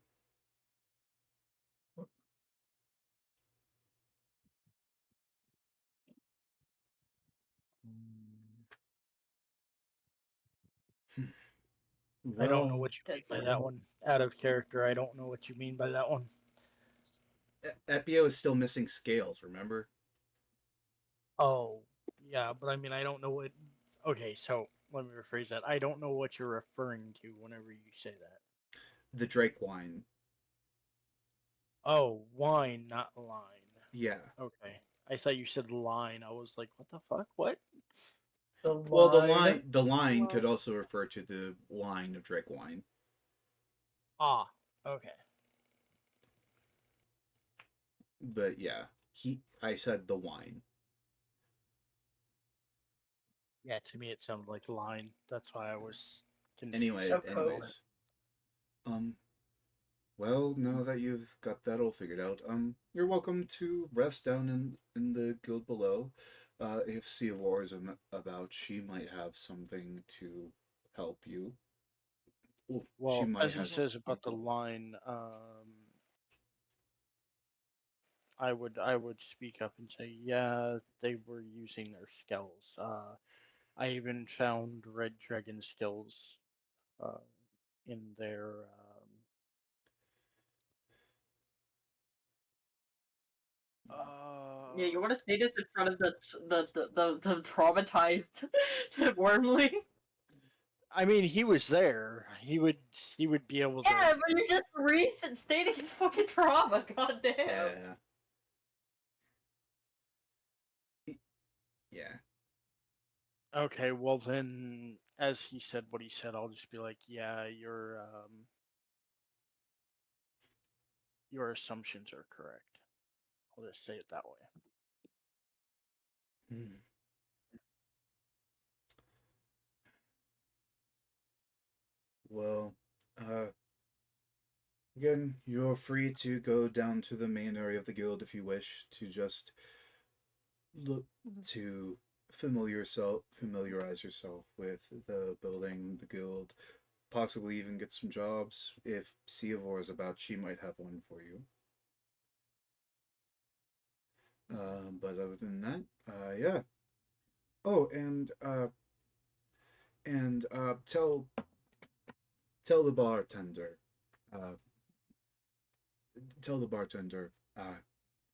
I don't know Well, what you mean by that one. Out of character, I don't know what you mean by that one. Epio is still missing scales, remember? Oh, yeah, but I mean, I don't know what. Okay, so let me rephrase that. I don't know what you're referring to whenever you say that. The Drake wine. Oh, wine, not line. Yeah. Okay. I thought you said line. I was like, what the fuck? What? The Well, line. the line could Line. also refer to the line of Drake wine. Ah, okay. But yeah, I said the wine. Yeah, to me it sounded like line. That's why I was confused Anyway, for Of a coke. moment. anyways, well, now that you've got that all figured out, you're welcome to rest down in the guild below. If Sea of War is about, she might have something to help you. Well, she Well, might as he have. says about the line, I would speak up and say, yeah, they were using their skills. I even found red dragon skills uh, in their Yeah, you want to say this in front of the traumatized wormling? I mean, he was there. He would be able to. Yeah, but you're just recent stating his fucking trauma. Goddamn. Yeah. Yeah. Okay, well then, as he said what he said, I'll just be like, yeah, your assumptions are correct. I'll just say it that way. Hmm. Well, again, you're free to go down to the main area of the guild if you wish to just look to familiarize yourself with the building, the guild, possibly even get some jobs. If Seavor is about, she might have one for you. But other than that, yeah. Oh, and tell the bartender, uh, tell the bartender,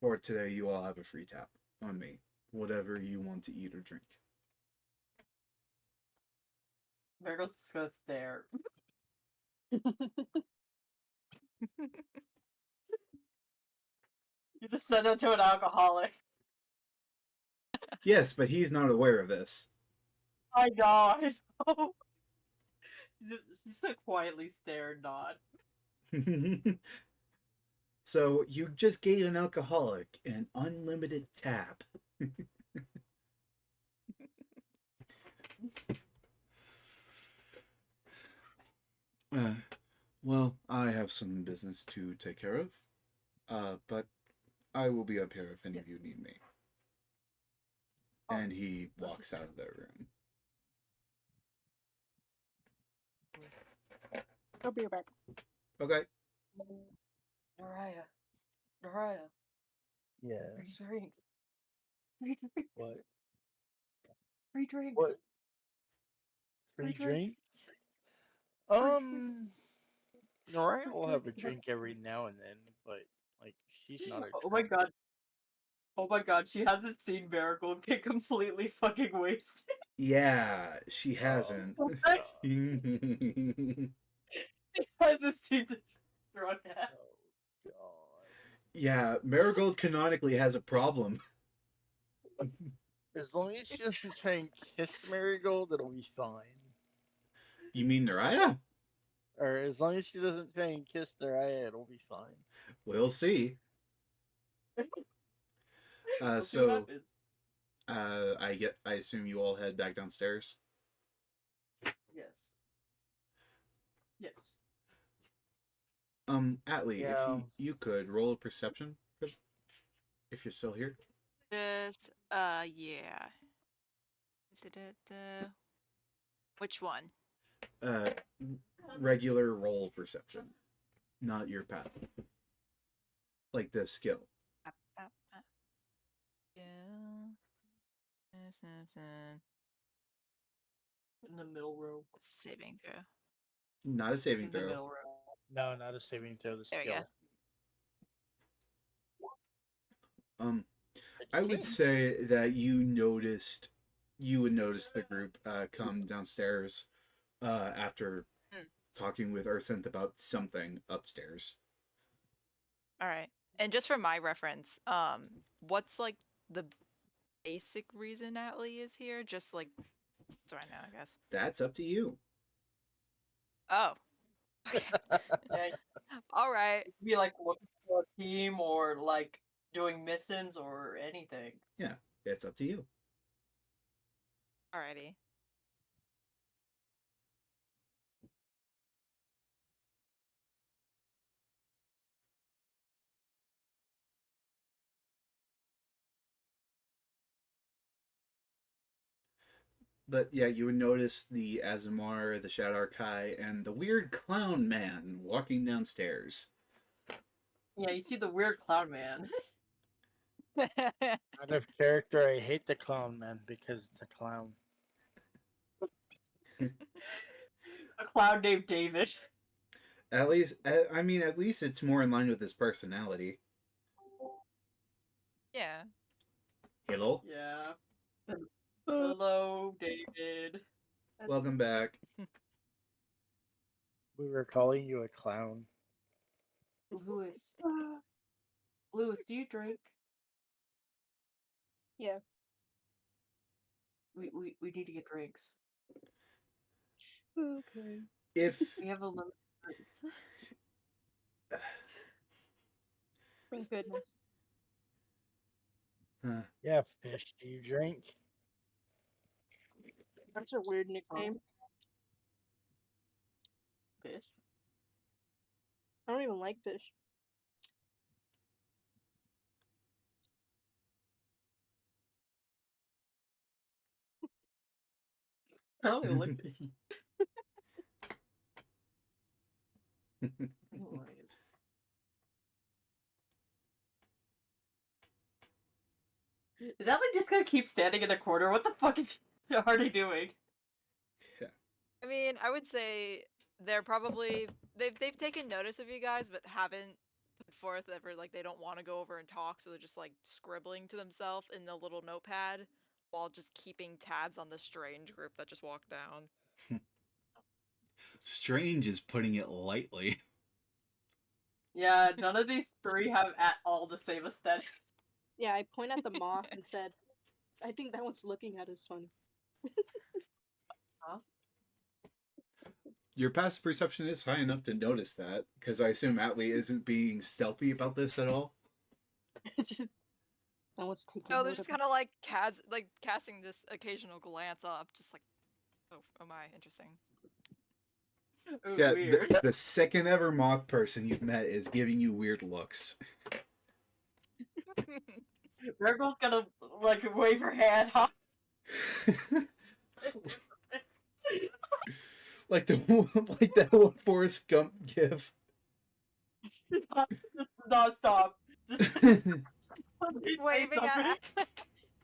for today you all have a free tap on me, whatever you want to eat or drink. Virgo's just gonna stare. You just said that to an alcoholic. Yes, but he's not aware of this. I know, I know. She just quietly stared, nod. So you just gave an alcoholic an unlimited tap. Uh, well, I have some business to take care of. But I will be up here if any of you need me. Oh, And he walks out of their room. I'll be right back. Okay. Naraya. Naraya. Free Yes. drinks. Free drinks. What? Free drinks. What? Free Free drinks. drink? Free drinks. Noraya Free will have a drinks. drink every now and then, but like she's not a Oh my drunk. god. Oh my god, she hasn't seen Marigold get completely fucking wasted. Yeah, she Oh hasn't. god. She hasn't seen the drunk ass. Oh god. Yeah, Marigold canonically has a problem. As long as she doesn't try and kiss Marigold, it'll be fine. You mean Naraya? Or as long as she doesn't try and kiss Noraya, it'll be fine. We'll see. We'll see what So happens. I assume you all head back downstairs. Yes. Yes. Atlee, if Yeah. you could roll a perception if you're still here. Just yeah. Da-da-da. Which one? Uh, regular roll perception, not your path. Like the skill. Yeah. In the middle row. It's a saving throw. Not a saving In the throw. middle row. No, not a saving throw. The There we go. skill. Um, But I you would can. say that you would notice the group come downstairs after Hmm. talking with Ursynth about something upstairs. All right. And just for my reference, what's like the basic reason Atlee is here? Just like so I know, I guess. That's up to you. Oh. Okay. Yeah, All right. it could be like looking for a team or like doing missions or anything. Yeah, it's up to you. Alrighty. But yeah, you would notice the Azamar, the Shadar Kai, and the weird clown man walking downstairs. Yeah, you see the weird clown man. Out of character, I hate the clown man because it's a clown. A clown named David. At least, I mean, at least it's more in line with his personality. Yeah. Hello, Yeah. Hello, David. welcome back. We were calling you a clown. Lewis. Lewis, do you drink? Yeah. We need to get drinks. Okay. If We have a limited drinks. Thank goodness. Yeah, fish, do you drink? That's a weird nickname. Fish. I don't even like fish. I don't even like fish. Anyways. Is that like just gonna keep standing in the corner? What the fuck is Hardy doing? I mean, I would say they're probably they've taken notice of you guys, but haven't put forth ever like they don't want to go over and talk, so they're just like scribbling to themselves in the little notepad while just keeping tabs on the strange group that just walked down. Strange is putting it lightly. Yeah, none of these three have at all the same aesthetic. Yeah, I point at the moth and said, I think that one's looking at us funny. Huh? Your passive perception is high enough to notice that, because I assume Atlee isn't being stealthy about this at all. Just, that one's taking No, they're note just of kind of like casting this occasional glance up, just like, oh my, interesting. Ooh, Yeah, weird. the second ever moth person you've met is giving you weird looks. Virgil's gonna like wave her hand. Huh? like that one Forrest Gump gif. Just non-stop. Just Waving at.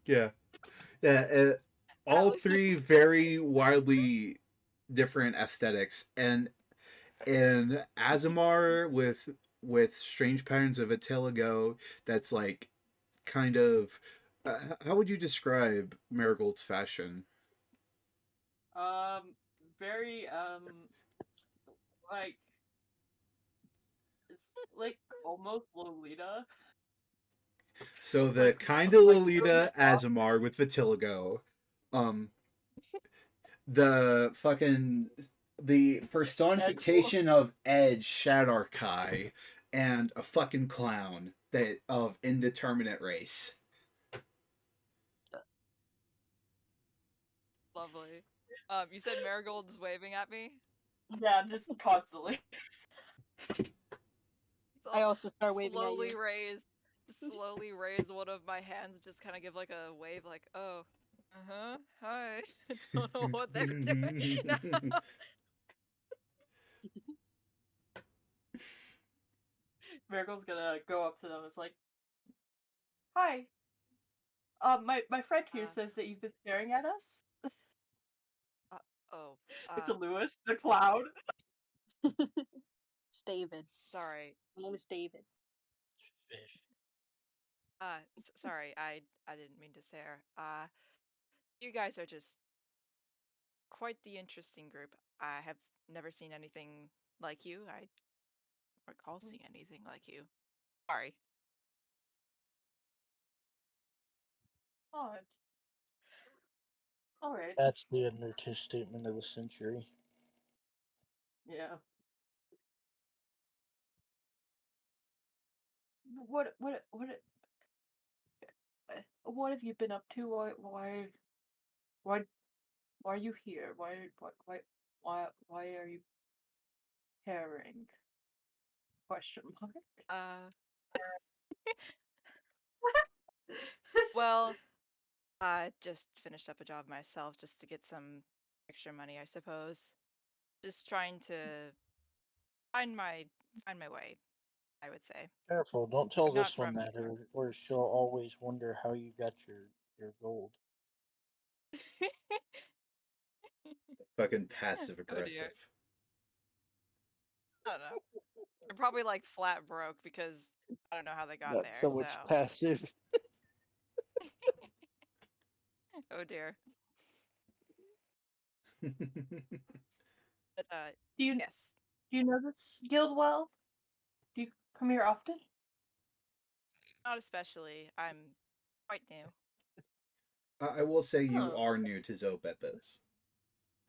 Yeah, yeah. All three very wildly different aesthetics, and Azamar with strange patterns of vitiligo. That's like kind of. How would you describe Marigold's fashion? Very like it's like almost Lolita. So the Like kind of like Lolita Azamar with vitiligo, um, the fucking the personification of Edge Shadar Kai, and a fucking clown that of indeterminate race. Lovely. You said Marigold is waving at me? Yeah, just constantly. So I also start waving at slowly you. slowly raise one of my hands, just kind of give like a wave, like, oh, hi. I don't know what they're doing. No. Miracle's gonna go up to them. It's like, hi. My friend here says that you've been staring at us. Oh, It's a Lewis, the clown. It's David. sorry. My name is David. Fish. Sorry, I didn't mean to stare. You guys are just quite the interesting group. I have never seen anything like you. I don't recall seeing anything like you. Sorry. Odd. All right. That's the understatement of the century. Yeah. What? what have you been up to? Why, why are you here? Why are you caring? Question mark. Uh, well, I just finished up a job myself just to get some extra money, I suppose. Just trying to find my find my way, I would say. Careful, don't tell I'm not this one from that, here. or she'll always wonder how you got your gold. Fucking passive Oh dear. aggressive. I don't know. They're probably like flat broke because I don't know how they got Not there, so so much passive. oh dear. uh, But Do you yes. do you know this guild well? Do you come here often? Not especially. I'm quite new. I will say you Oh. are new to Zobepes.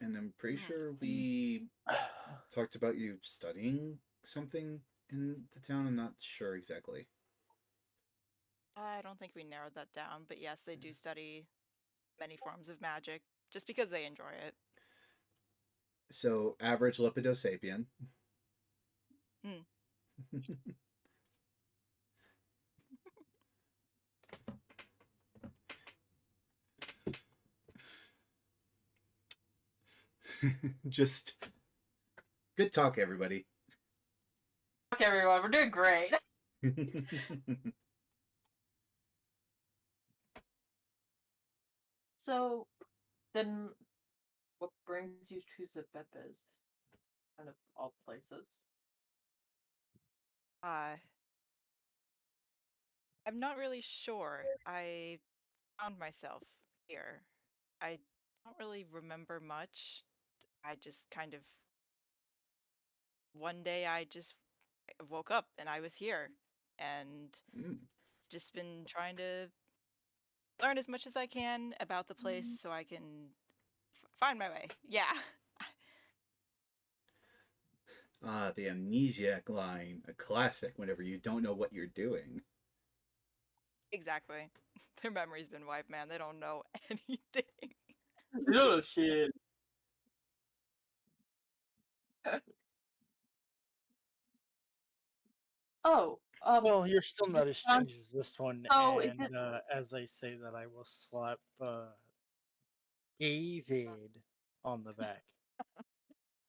And I'm pretty sure we talked about you studying something in the town. I'm not sure exactly. I don't think we narrowed that down, but yes, they do study many forms of magic just because they enjoy it. So, average Lepidosapien. Hmm. Just good talk, everybody. Okay, everyone, we're doing great. So, then, what brings you to Zebepes? Kind of all places. Uh, I'm not really sure. I found myself here. I don't really remember much. I just kind of one day I just woke up and I was here and Mm. just been trying to learn as much as I can about the place so I can find my way. Yeah. Ah, the amnesiac line, a classic whenever you don't know what you're doing. Exactly. Their memory's been wiped, man. They don't know anything. Oh shit. Oh, Well, you're still not as um, strange as this one, so is it? and as I say that, I will slap David on the back.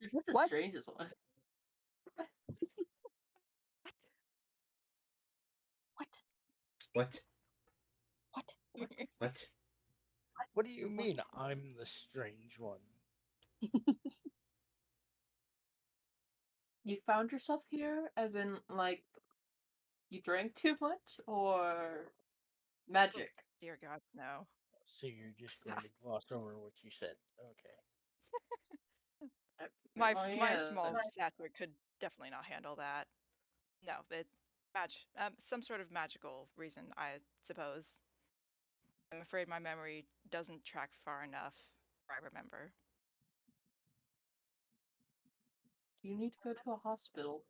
Is it the What? strangest one? What? What? What? What? What do you What? mean I'm the strange one? You found yourself here, as in like you drank too much, or magic? Dear God, no. So you're just going to gloss over what you said. Okay. Oh My yeah. small stature could definitely not handle that. No, it some sort of magical reason, I suppose. I'm afraid my memory doesn't track far enough. I remember. You need to go to a hospital.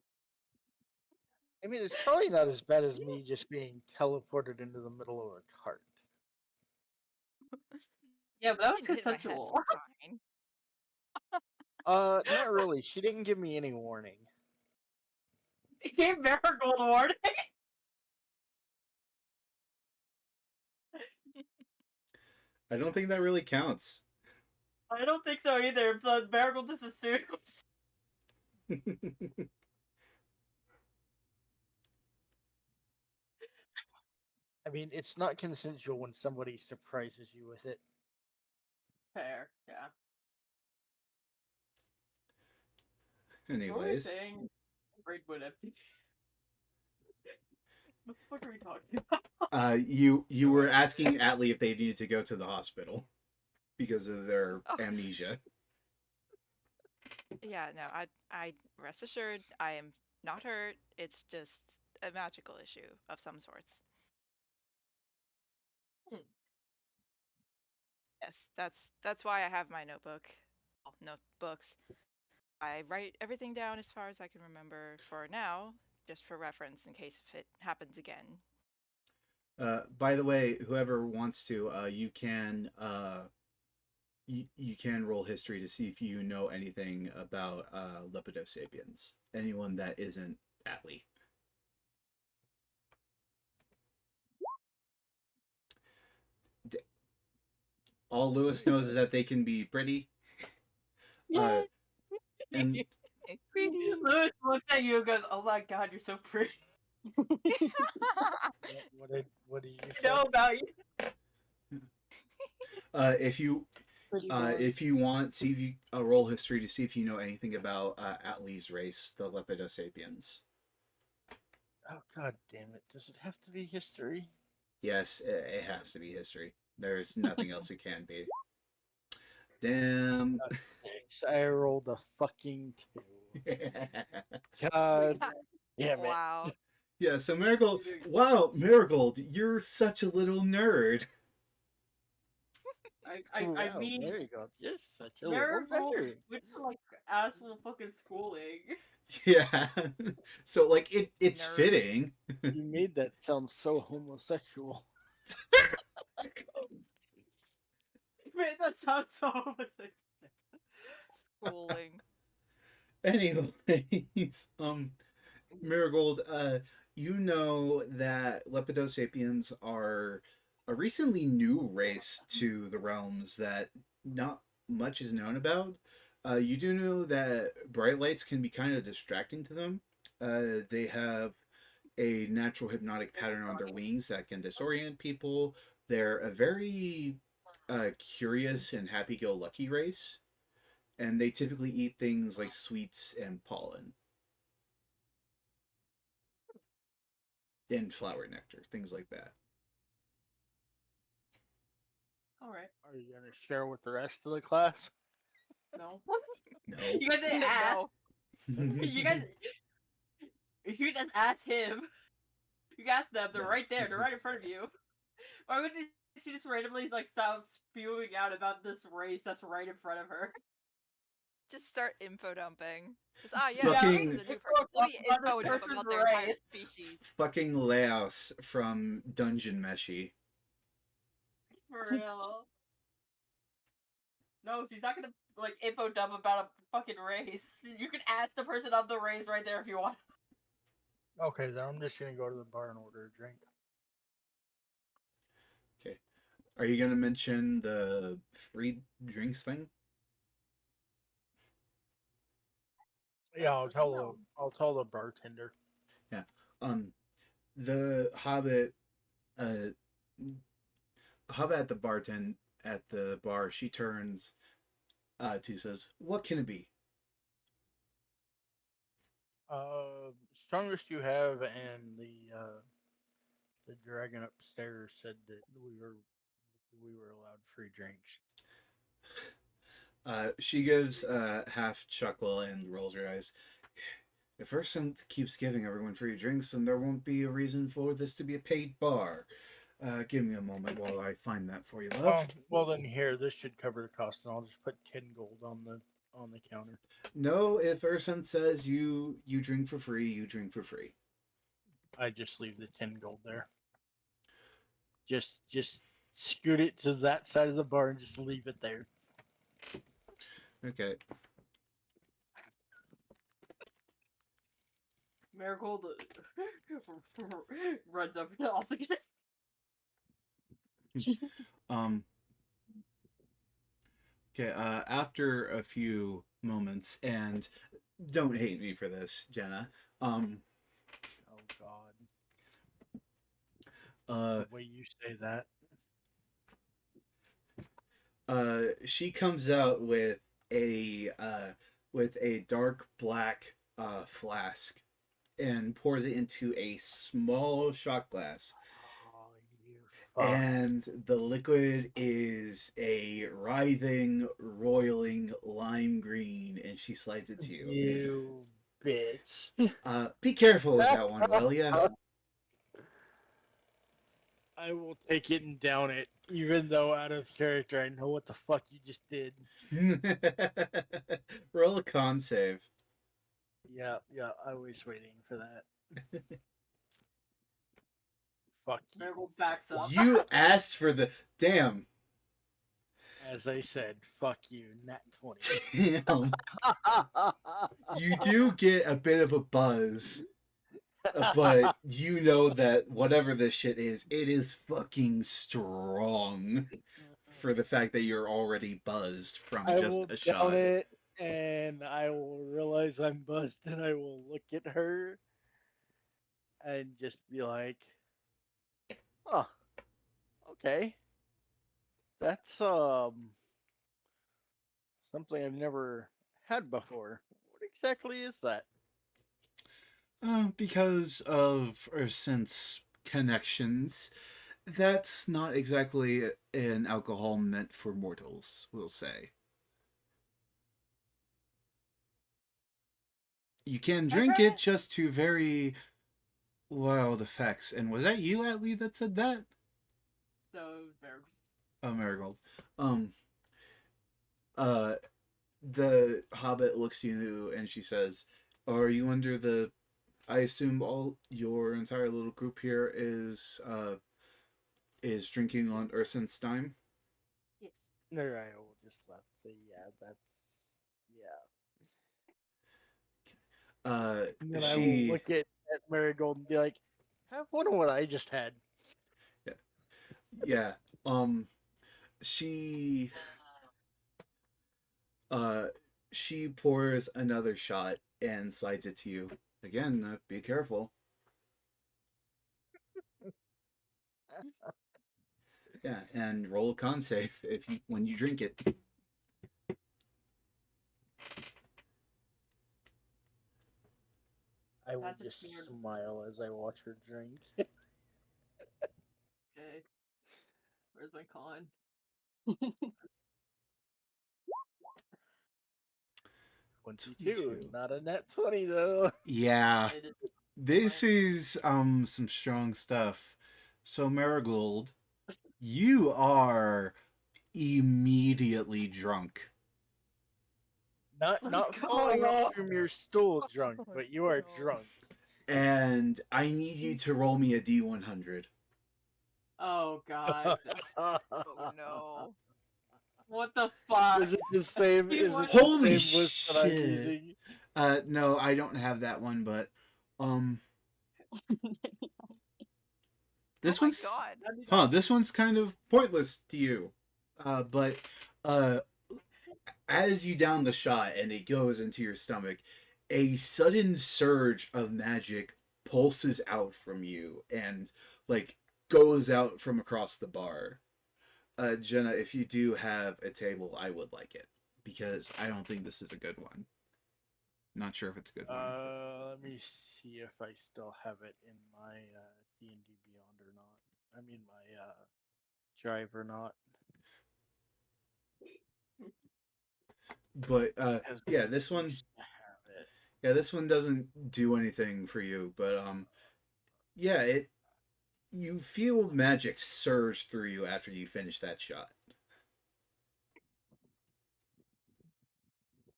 I mean, it's probably not as bad as me just being teleported into the middle of a cart. Yeah, but that was Didn't hit my head. consensual. Fine. Not really. She didn't give me any warning. He gave Marigold a warning. I don't think that really counts. I don't think so either, but Marigold just assumes. I mean, it's not consensual when somebody surprises you with it. Fair, yeah. What were we Anyways, saying? Brain went empty. What the fuck are we talking about? you were asking Atlee if they needed to go to the hospital because of their Oh, amnesia. yeah, no, I rest assured I am not hurt. It's just a magical issue of some sorts. Hmm. Yes, that's why I have my notebook. Well, notebooks. I write everything down as far as I can remember for now, just for reference in case if it happens again. By the way, whoever wants to, you can roll history to see if you know anything about Lepidosapiens. Anyone that isn't Atlee. All Lewis knows is that they can be pretty. Uh, Yay! and Pretty. Lewis looks at you and goes, "Oh my god, you're so pretty." What did you I say? know about you. if you Pretty boy. if you want, see if you roll history to see if you know anything about Atlee's race, the Lepidosapiens. Oh god damn it! Does it have to be history? Yes, it has to be history. There's nothing else it can be. Damn. Thanks. I rolled a fucking 2. God damn it! Wow. Yeah, so Marigold, wow, Marigold, you're such a little nerd. I Wow, mean, there you go. You're such a little Marigold nerd. went to like actual fucking schooling. Yeah. So like it's Nerd. fitting. You made that sound so homosexual. Man, that sounds so homosexual. Schooling. Anyways, Marigold, you know that Lepidosapiens are a recently new race to the realms that not much is known about. You do know that bright lights can be kind of distracting to them. They have a natural hypnotic pattern on their wings that can disorient people. They're a very curious and happy-go-lucky race, and they typically eat things like sweets and pollen and flower nectar, things like that. All right. Are you gonna share with the rest of the class? No. No. You guys didn't ask. No. You guys. If you just ask him, you ask them. They're No. right there. They're right in front of you. Why would she just randomly like stop spewing out about this race that's right in front of her? Just start info dumping. Just, yeah, Fucking- this is a new person. Let me About this info dump person's about their entire race. species. Fucking Laos from Dungeon Meshi. For real. No, she's not gonna like info dump about a fucking race. You can ask the person of the race right there if you want. Okay, then I'm just gonna go to the bar and order a drink. Okay. Are you gonna mention the free drinks thing? Yeah, I'll tell the bartender. Yeah. The Hobbit Hobbit at the bar, she turns to says, "What can it be?" Strongest you have, and the dragon upstairs said that we were allowed free drinks. She gives a half chuckle and rolls her eyes. If Urson keeps giving everyone free drinks, then there won't be a reason for this to be a paid bar. Give me a moment while I find that for you, love. Well then here, this should cover the cost, and I'll just put 10 gold on the counter. No, if Urson says you drink for free, you drink for free. I just leave the 10 gold there. Just scoot it to that side of the bar and just leave it there. Okay. Marigold runs up and also gets Okay, after a few moments, and don't hate me for this, Jenna. Oh God. The way you say that. She comes out with a dark black flask and pours it into a small shot glass. Oh, you fuck. And the liquid is a writhing, roiling lime green, and she slides it to you. You bitch. Be careful with that one, will ya? I will take it and down it, even though out of character I know what the fuck you just did. Roll a con save. Yeah, I was waiting for that. Fuck you. Marigold backs up. You asked for the damn. As I said, fuck you, nat 20. Damn. You do get a bit of a buzz, but you know that whatever this shit is, it is fucking strong for the fact that you're already buzzed from I just will a down shot. it, and I will realize I'm buzzed, and I will look at her and just be like, "Oh, okay, that's something I've never had before. What exactly is that?" Because of Ursin's connections, that's not exactly an alcohol meant for mortals, we'll say. You can drink it Alright. just to very wild effects. And was that you, Atlee, that said that? So Marigold. Oh, Marigold. Um, uh, the Hobbit looks at you and she says, "Are you under the? I assume all your entire little group here is drinking on Ursin's dime." Yes. No, I will just laugh and say, "Yeah, that's yeah." And then I will She, look at Marigold and be like, "Have one of what I just had." yeah, yeah. Um, she, uh, she pours another shot and slides it to you. Again, be careful. Yeah, and roll a con save if you when you drink it. I will Pass it just to me or- smile as I watch her drink. Okay. Where's my con? 22, 22. not a net 20 though. Yeah, It is this is some strong stuff. So Marigold, you are immediately drunk. Not Let's falling go. off from your stool drunk, Oh, but you are no. drunk. And I need you to roll me a D100. Oh god. Oh no. What the fuck? Is it the same? You Is it want- the Holy same list that I'm shit. using? No, I don't have that one, but this Oh my one's god. this one's kind of pointless to you. But uh as you down the shot and it goes into your stomach, a sudden surge of magic pulses out from you and like goes out from across the bar. Jenna, if you do have a table, I would like it because I don't think this is a good one. Not sure if it's a good one. Let me see if I still have it in my D&D Beyond or not. I mean my drive or not. But Because yeah, I this one used to have it. yeah, this one doesn't do anything for you, but yeah, it you feel magic surge through you after you finish that shot.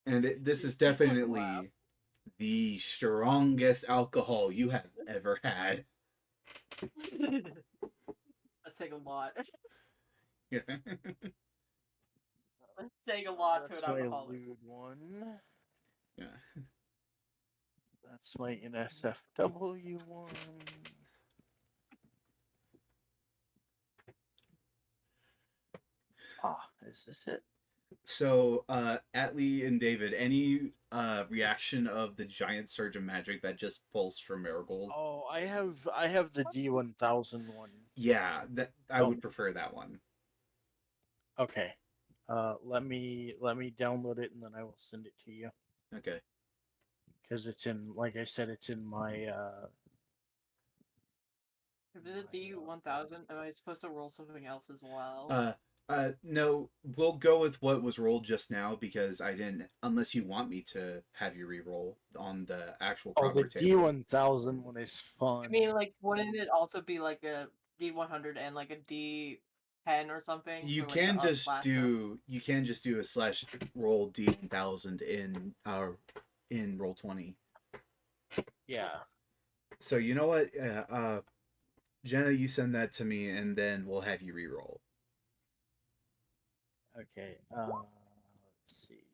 And this is It's like, definitely the strongest alcohol you have ever had. That's saying a lot. Yeah. That's saying a lot to That's an my alcoholic. lewd one. Yeah. That's my NSFW one. Ah, is this it? So, Atlee and David, any reaction of the giant surge of magic that just pulsed from Marigold? Oh, I have the D1000 one. Yeah, that I Oh. would prefer that one. Okay. Let me download it and then I will send it to you Okay. because it's in, like I said, it's in my If it's a D1000, am I supposed to roll something else as well? No, we'll go with what was rolled just now because I didn't. Unless you want me to have you re-roll on the actual oh, the proper table. D1000 one is fun. I mean, like, wouldn't it also be like a D100 and like a D10 or something? You for, like, can the just slash do a slash roll D1000 in roll 20. Yeah. So you know what? Jenna, you send that to me, and then we'll have you re-roll. Okay. Let's see.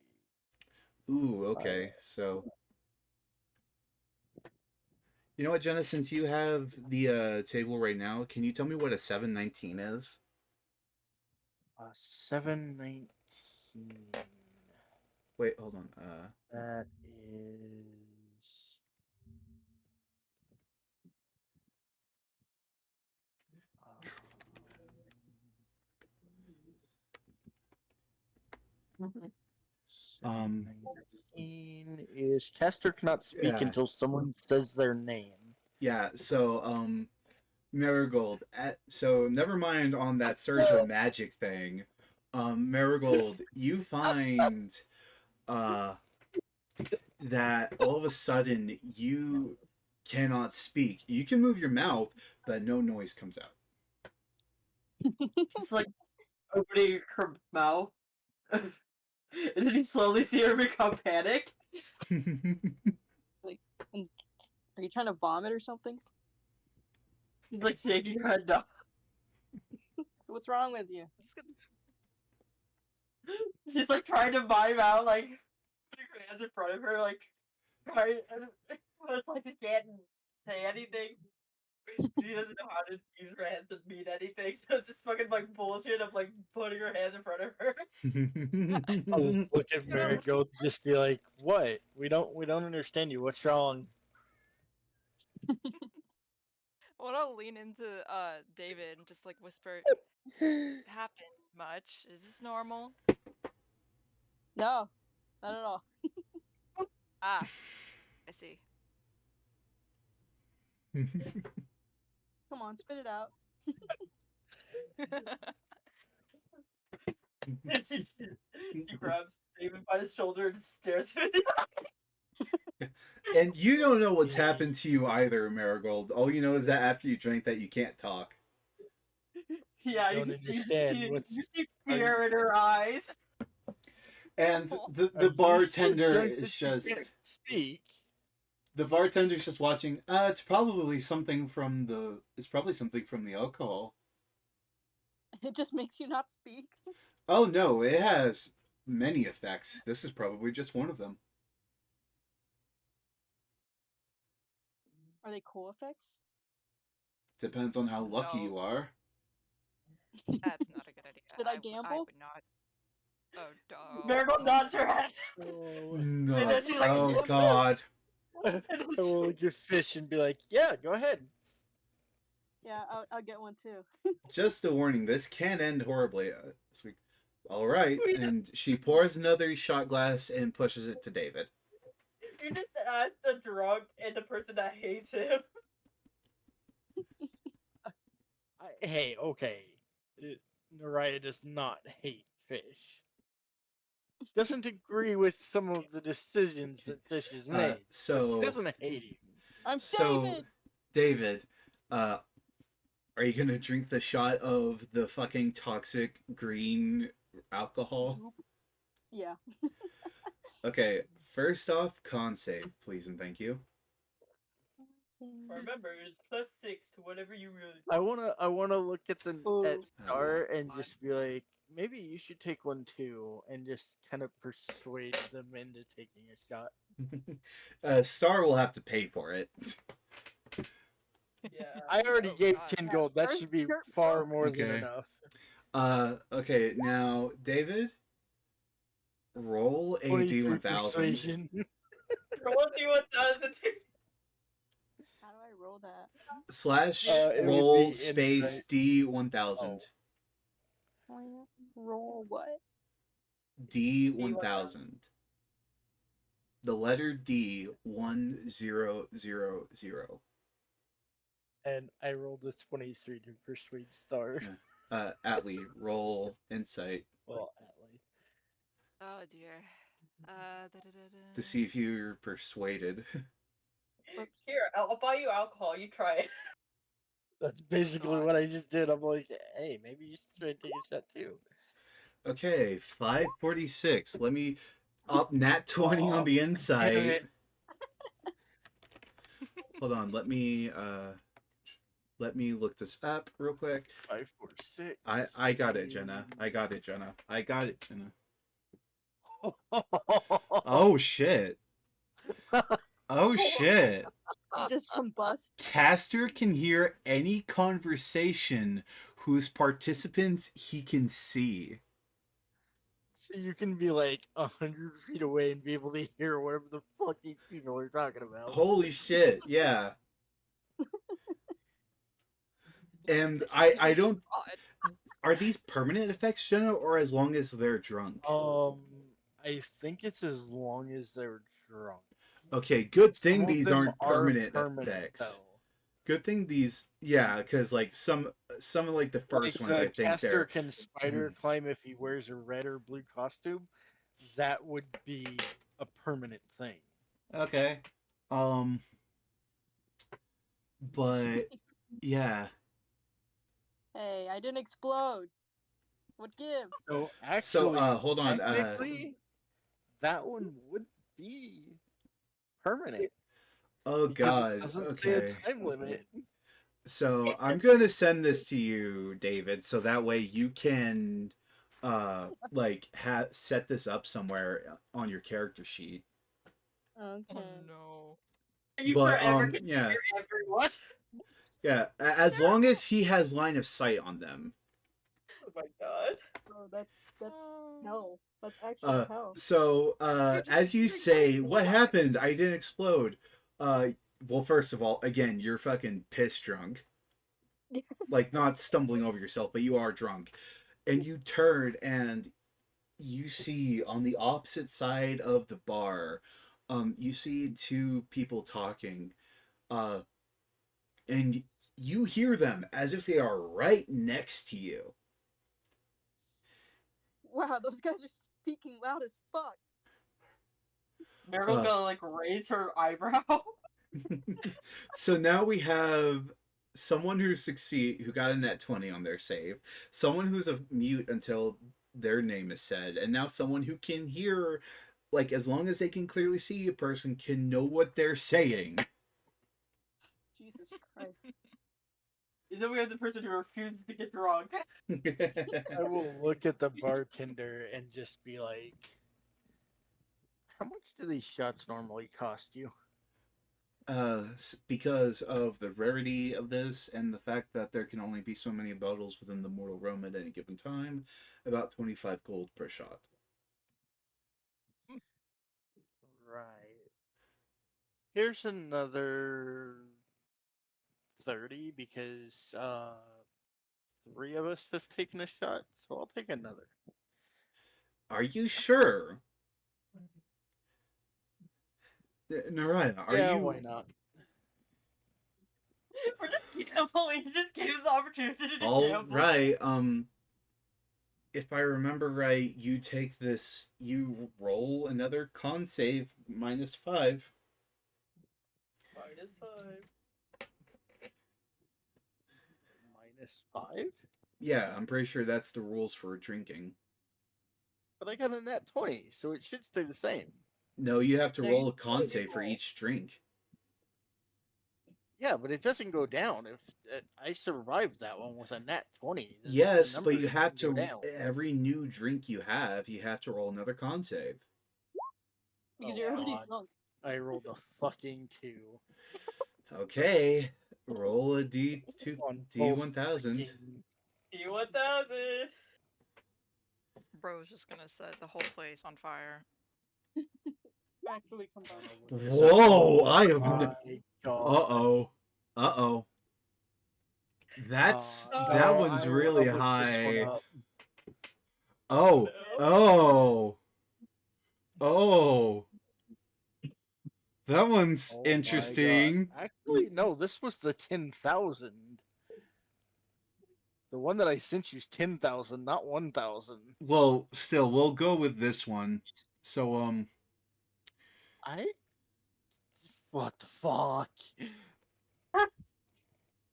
Ooh, okay. So, you know what, Jenna? Since you have the table right now, can you tell me what a 719 is? 719. Wait, hold on. That is. Um, 719 is caster cannot speak yeah, until someone says their name. yeah. So, Marigold. So, never mind on that surge of magic thing. Marigold, you find uh that all of a sudden you cannot speak. You can move your mouth, but no noise comes out. Just like opening her mouth. And then you slowly see her become panicked. Like, and are you trying to vomit or something? She's like shaking her head no. So what's wrong with you? Just gonna- She's like trying to mime out, like putting her hands in front of her, like trying. But it's like she can't say anything. She doesn't know how to use her hands to mean anything, so it's just fucking like bullshit of like putting her hands in front of her. I'll just look at Marigold, just be like, "What? We don't understand you. What's wrong?" I want to lean into David and just like whisper, "Does this happen much? Is this normal?" No, not at all. Ah, I see. Come on, spit it out. And she grabs David by the shoulder and stares at him. And you don't know what's happened to you either, Marigold. All you know is that after you drink that, you can't talk. Yeah, Don't you understand see, what's. you see Are you, fear in her eyes. And Oh. the are you bartender so drunk is that you can't just speak. the bartender's just watching. It's probably something from the. It's probably something from the alcohol. It just makes you not speak. Oh no, it has many effects. This is probably just one of them. Are they cool effects? Depends on how lucky No. you are. That's not a good idea. Should I I gamble? would not. Oh, no. Marigold nods her head. Oh, And No. then she's like, Oh God. I will look at Fish and be like, "Yeah, go ahead." Yeah, I'll get one too. Just a warning. This can end horribly. It's like, all right, and she pours another shot glass and pushes it to David. you just asked the drunk and the person that hates him. Hey, okay. Naraya does not hate Fish. Doesn't agree with some of the decisions that Fish has made, but she So doesn't hate him. I'm so David. David, are you gonna drink the shot of the fucking toxic green alcohol? Yeah. Okay, first off, con save, please and thank you. Remember, it's +6 to whatever you really. I wanna look at Ooh. Star and just be like, maybe you should take one too, and just kind of persuade them into taking a shot. Star will have to pay for it. Yeah. I already Oh, gave God. 10 gold. That should be far more than Okay. enough. Okay, now David, roll a 23 D1000 persuasion. Roll D1000. How do I roll that? slash It would roll be space insight. D1000. Roll what? D1000. The letter D 1000. And I rolled a 23 to persuade Star. Yeah. Atlee, roll insight Well, Atlee. Oh, dear. to see if you're persuaded. Here, I'll buy you alcohol. You try it. That's basically God. what I just did. I'm like, hey, maybe you should try and take a shot too. Okay, 546. Let me up nat 20 on Aw, the damn insight. it. Hold on, let me Let me look this up real quick. 5, 4, 6. I got it, Jenna. I got it, Jenna. I got it, Jenna. Oh shit. Oh shit. You just combust. Caster can hear any conversation whose participants he can see. So you can be like 100 feet away and be able to hear whatever the fuck these people are talking about. Holy shit, yeah. And I don't. Odd. Are these permanent effects, Jenna, or as long as they're drunk? I think it's as long as they're drunk. Okay, good Some thing of these them aren't are permanent permanent, effects. though. Good thing these, yeah, because like some of like the first Like ones, I the think caster they're can spider climb if he wears a red or blue costume. That would be a permanent thing. okay. But yeah. Hey, I didn't explode. What gives? So So actually, hold on. technically, that one would be permanent Oh because it God. doesn't say a Okay. time limit. So I'm gonna send this to you, David, so that way you can like set this up somewhere on your character sheet. Okay. Oh no. You But forever can yeah. hear everyone. Yeah, as long as he has line of sight on them. Oh my god. Oh, that's Oh. no. That's actually hell. So as you say, what happened? I didn't explode. Well, first of all, again, you're fucking piss drunk. Like not stumbling over yourself, but you are drunk. And you turn and you see on the opposite side of the bar, you see two people talking. Uh and you hear them as if they are right next to you. Wow, those guys are speaking loud as fuck. Meryl's Uh, gonna like raise her eyebrow. So now we have someone who got a net 20 on their save, someone who's a mute until their name is said, and now someone who can hear, like, as long as they can clearly see a person, can know what they're saying. Jesus Christ. And then we have the person who refuses to get drunk. I will look at the bartender and just be like, "How much do these shots normally cost you?" Because of the rarity of this and the fact that there can only be so many bottles within the mortal realm at any given time, about 25 gold per shot. Right. Here's another 30 because 3 of us have taken a shot, so I'll take another. Are you sure? Naraya, are Yeah, you why not? We're just gambling. You just gave us the opportunity to all gamble. right? If I remember right, you take this, you roll another con save -5. -5. -5? Yeah, I'm pretty sure that's the rules for drinking. But I got a net 20, so it should stay the same. No, you have to No, roll you a con totally save for roll. each drink. Yeah, but it doesn't go down. If I survived that one with a nat 20, the Yes, but numbers you have didn't go to, down. every new drink you have to roll another con save. Because Oh, you're already God. drunk. I rolled a fucking 2 Okay, roll a on both D1000. freaking. D1000. Bro's just gonna set the whole place on fire. Actually combined. Whoa, Oh I am. my Uh God. oh. Uh oh. That's No, that Oh, one's I really wanna look this one high. up. Oh, no. oh, oh. That one's Oh my God. interesting. Actually, no, this was the 10,000. The one that I sent you is 10,000, not 1,000. Well, still, we'll go with this one. So, I. What the fuck?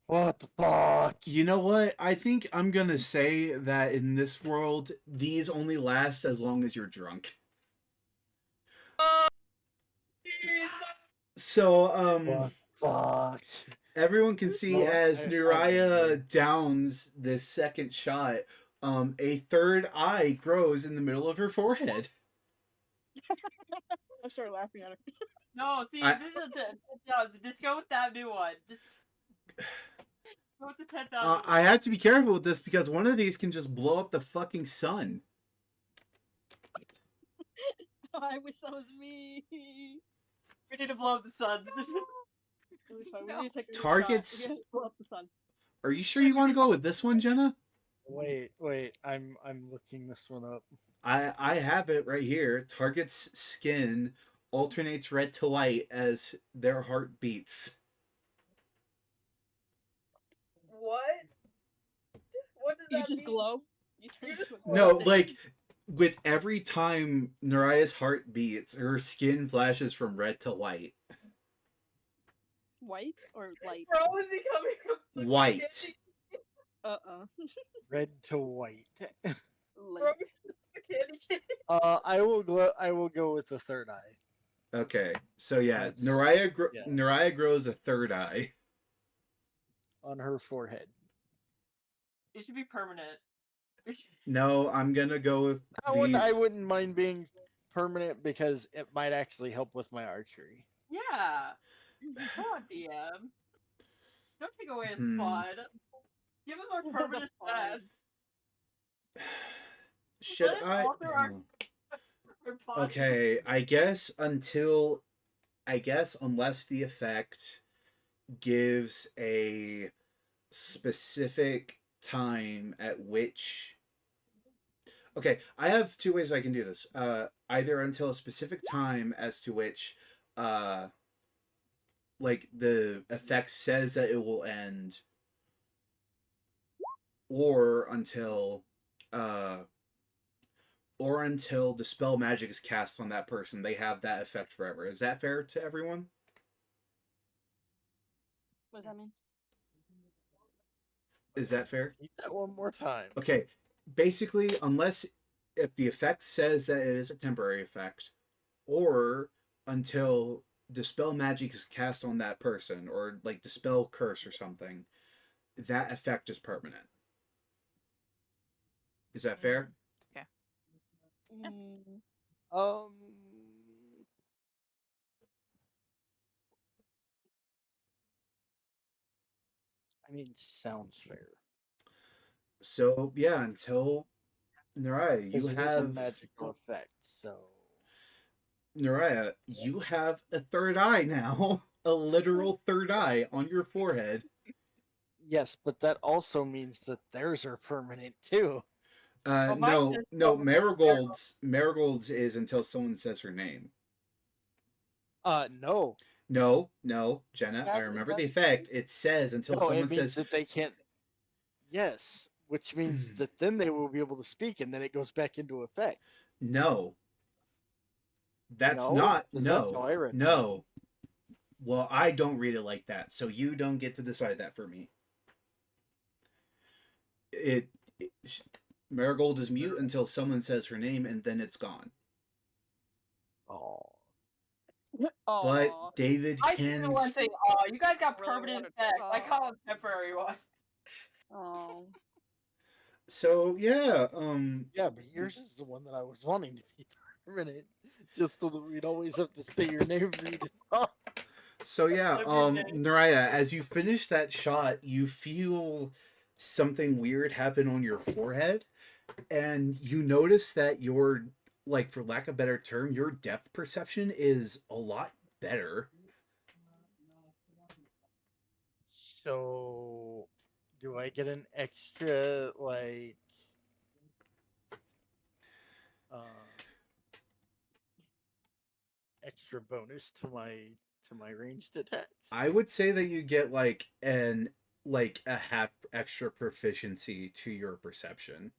What the fuck? you know what? I think I'm gonna say that in this world, these only last as long as you're drunk. Oh, jeez. So, What the fuck? everyone can see Well, as I mean, Nuraya downs this second shot, a third eye grows in the middle of her forehead. I start laughing at her. No, see, I- this is a 10,000. Just go with that new one. Just go with the 10,000. I have to be careful with this because one of these can just blow up the fucking sun. I wish that was me. We need to blow up the sun. Really fun. We No. need to take a Targets- shot. We gotta blow up the sun. Are you sure you want to go with this one, Jenna? wait, I'm looking this one up. I have it right here. Target's skin alternates red to white as their heart beats. What? What does You that just mean? glow. You turn You just into a No, glow. like with every time Naraya's heart beats, her skin flashes from red to white. White or light? Bro is becoming a White. candy. Red to white. Light. Bro is a candy cane. I will go with the third eye Okay, so yeah, That's- yeah. Naraya grows a third eye. on her forehead. It should be permanent. No, I'm gonna go with That one I these. wouldn't mind being permanent because it might actually help with my archery. Yeah. Come on, DM. Don't take away his fun. Give us our The permanent fun. stats. Should Let us I? alter our fun. Okay, I guess unless the effect gives a specific time at which. Okay, I have two ways I can do this. Either until a specific time as to which, like the effect says that it will end, or until dispel magic is cast on that person. They have that effect forever. Is that fair to everyone? What does that mean? Is that fair? Eat that one more time. Okay, basically, unless if the effect says that it is a temporary effect, or until dispel magic is cast on that person, or like dispel curse or something, that effect is permanent. Is that fair? Mm, Um, I mean, sounds fair. So yeah, until Naraya, you Because it is a have magical effect, so Naraya, you have a third eye now, a literal third eye on your forehead. yes, but that also means that theirs are permanent too. Well, mine No, says no, permanent. Marigold's is until someone says her name. No, No, Jenna, I That- remember that- the effect. It says until no, someone it means says that they can't. Yes, which means that then they will be able to speak, and then it goes back into effect. no. That's No? not 'Cause that's how no. I read it. No. Well, I don't read it like that, so you don't get to decide that for me. It, Marigold is mute until someone says her name, and then it's gone. Oh, But aw. David I didn't can. want to say, oh, you guys got Really permanent wanted- effect. Like aw. how a temporary one. Oh. So yeah, yeah, but yours is the one that I was wanting to be permanent, just so that we'd always have to say your name read it off. So yeah, Live your day. Naraya, as you finish that shot, you feel something weird happen on your forehead, and you notice that your, like, for lack of a better term, your depth perception is a lot better. So, do I get an extra extra bonus to my ranged attacks? I would say that you get like a half extra proficiency to your perception.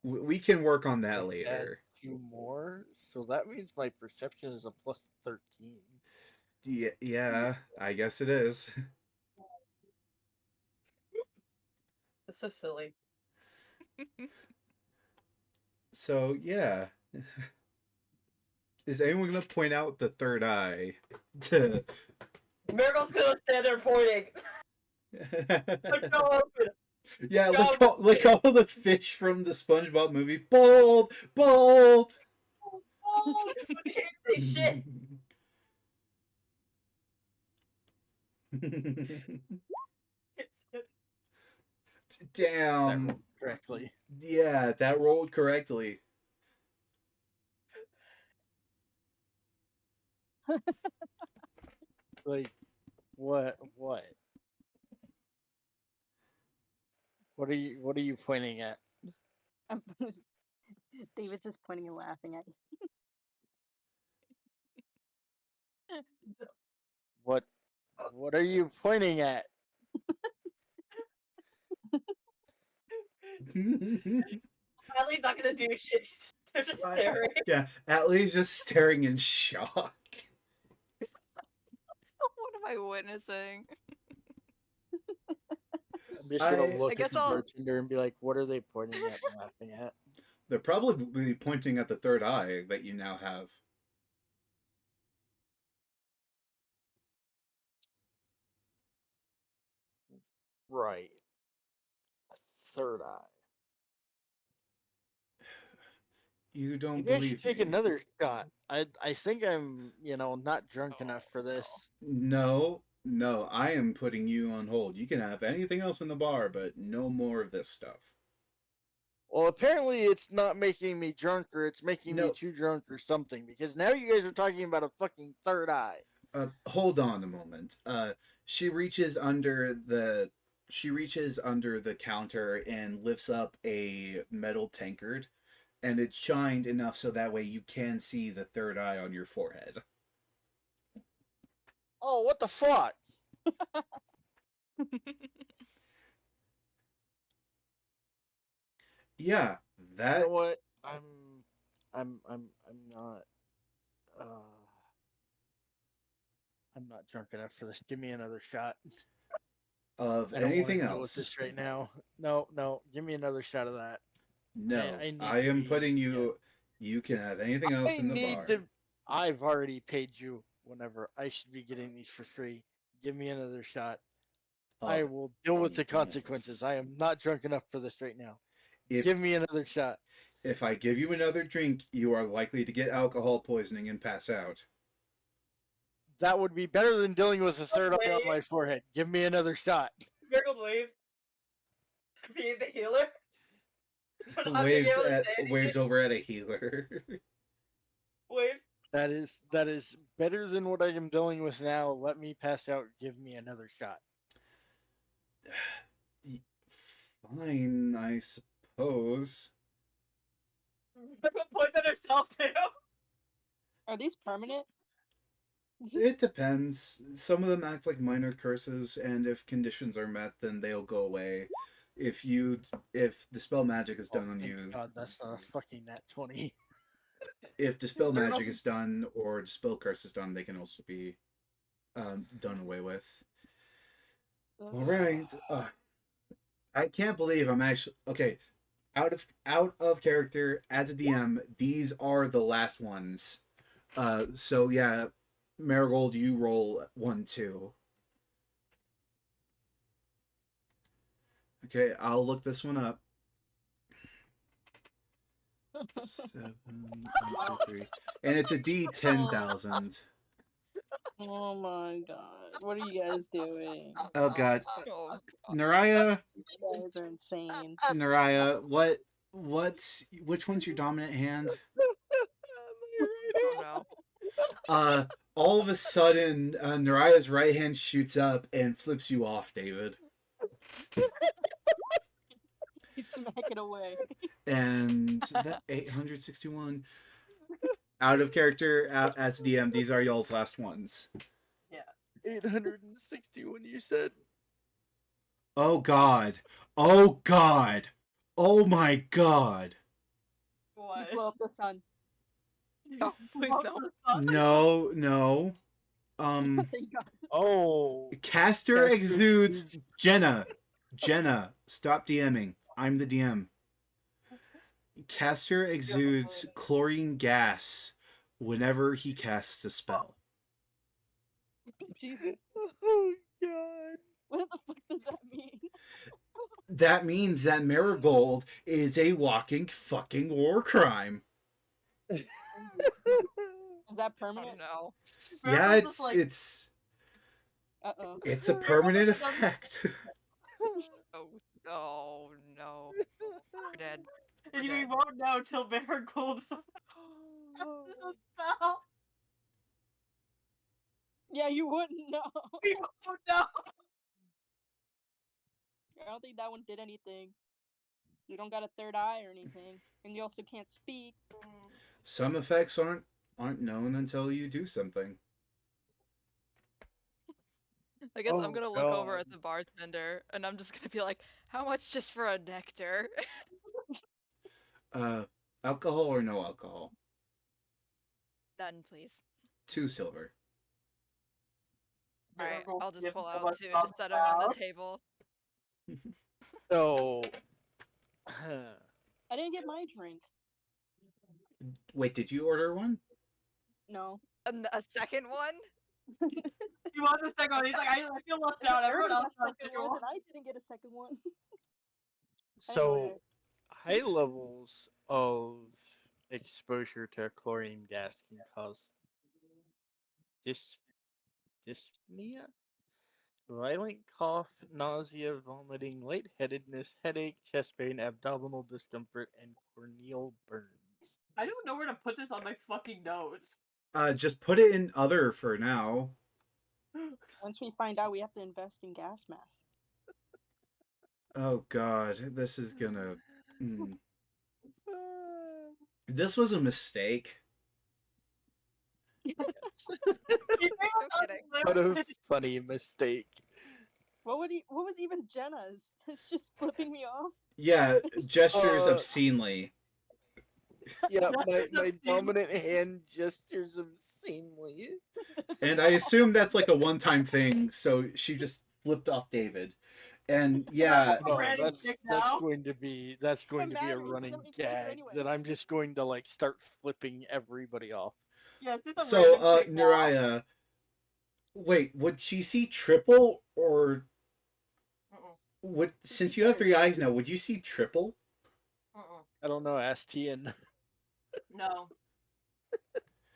We can work on that Add later. 2 more, so that means my perception is a plus 13. Yeah, I guess it is. It's so silly. So yeah. Is anyone gonna point out the third eye? To Miracle's gonna stand there pointing. Like, no, open. yeah, Go like all the fish from the SpongeBob movie. Bold, bold. Oh, you can't say shit. That Damn. rolled correctly. Yeah, that rolled correctly. Like, what? What? What are you pointing at? David's just pointing and laughing at you. What? What are you pointing at? Riley's not gonna do shit. They're just staring. Yeah, Atlee's just staring in shock. What am I witnessing? I'm just gonna I look guess at the I'll- bartender and be like, "What are they pointing at and laughing at?" They're probably pointing at the third eye that you now have. Right. Third eye. You don't Maybe I should believe take me. another shot. I think I'm, not drunk enough for this. No, no, I am putting you on hold. You can have anything else in the bar, but no more of this stuff. Well, apparently it's not making me drunk, or it's making me No. too drunk or something, because now you guys are talking about a fucking third eye. Hold on a moment. She reaches under the counter and lifts up a metal tankard, and it's shined enough so that way you can see the third eye on your forehead. Oh, what the fuck? Yeah, You that know what? I'm not. Uh, I'm not drunk enough for this. Give me another shot. of I don't want to anything deal with else. this right now. No, no. Give me another shot of that. No, I need I to am be. putting Yes. you. You can have anything else I in the need bar. to. I've already paid you whenever I should be getting these for free. Give me another shot. I Of will deal with the anything consequences. else. I am not drunk enough for this right now. If Give me another shot. if I give you another drink, you are likely to get alcohol poisoning and pass out. That would be better than dealing with a third eye on my forehead. Give me another shot. Miracle waves. Being the healer. For not being Waves able to at say anything. waves over at a healer. Waves. That is better than what I am dealing with now. Let me pass out. Give me another shot. Fine, I suppose. Miracle points at herself too. Are these permanent? It depends. Some of them act like minor curses, and if conditions are met, then they'll go away. If dispel magic is done on Thank you, God, that's not a fucking nat 20. if dispel magic is done or dispel curse is done, they can also be done away with. All right. I can't believe I'm actually okay. Out of character as a DM. These are the last ones. So yeah, Marigold, you roll 1, 2. Okay, I'll look this one up. 7, 1, 2, 3, and it's a D10,000. Oh my god. What are you guys doing? Oh god, Oh, Naraya, You guys are insane. Naraya, which one's your dominant hand? oh no. All of a sudden, Naraya's right hand shoots up and flips you off, David. You smack it away. And that 861 out of character as DM. These are y'all's last ones. 861, you said? Oh god. Oh god. Oh my god. What? Blow up the sun. No, please no. No, no. Thank God. Oh. Caster exudes. Jenna, stop DMing. I'm the DM. Caster exudes chlorine gas whenever he casts a spell. Jesus. Oh god. What the fuck does that mean? That means that Marigold is a walking fucking war crime. Is that Oh permanent? no. Yeah, Miracle's just like, Uh-oh. it's a Miracle's permanent just like, effect. Oh, oh no. We're dead. and We're we dead. won't know until Marigold casts a spell. Yeah, you wouldn't know. We won't know. I don't think that one did anything. You don't got a third eye or anything. And you also can't speak. Some effects aren't known until you do something. I guess I'm Oh, gonna look over God. at the bartender and I'm just gonna be like, how much just for a nectar? Alcohol or no alcohol? None, please. 2 silver. Alright, Miracle I'll just gives pull them out a 2 and just set them on the thumbs table. So, I didn't get my drink. Wait, did you order one? No. And a second one? He wants a second one. He's like, I feel left out. Everyone else got a second second one, one. and I didn't get a second one. so Anyway. high levels of exposure to chlorine gas can cause dys- dyspnea, violent cough, nausea, vomiting, lightheadedness, headache, chest pain, abdominal discomfort, and corneal burns. I don't know where to put this on my fucking notes. Just put it in other for now. Once we find out, we have to invest in gas masks. Oh god, this is gonna... Ah, This was a mistake. You No kidding. what a funny mistake. What was even Jenna's? It's just flipping me off. Yeah, gestures Uh, obscenely. Yeah, my Gestures my obscene. dominant hand gestures obscenely. And I assume that's like a one-time thing, so she just flipped off David. And yeah, No, Brandon that's dick that's now. going to be that's going to be a matter, it's running 70 gag anyway. that I'm just going to like start flipping everybody off. Yeah, it's just a so random dick now. Nariah, wait, would she see triple or would since you have 3 eyes now, would you see triple? I don't know, ask Tian. No.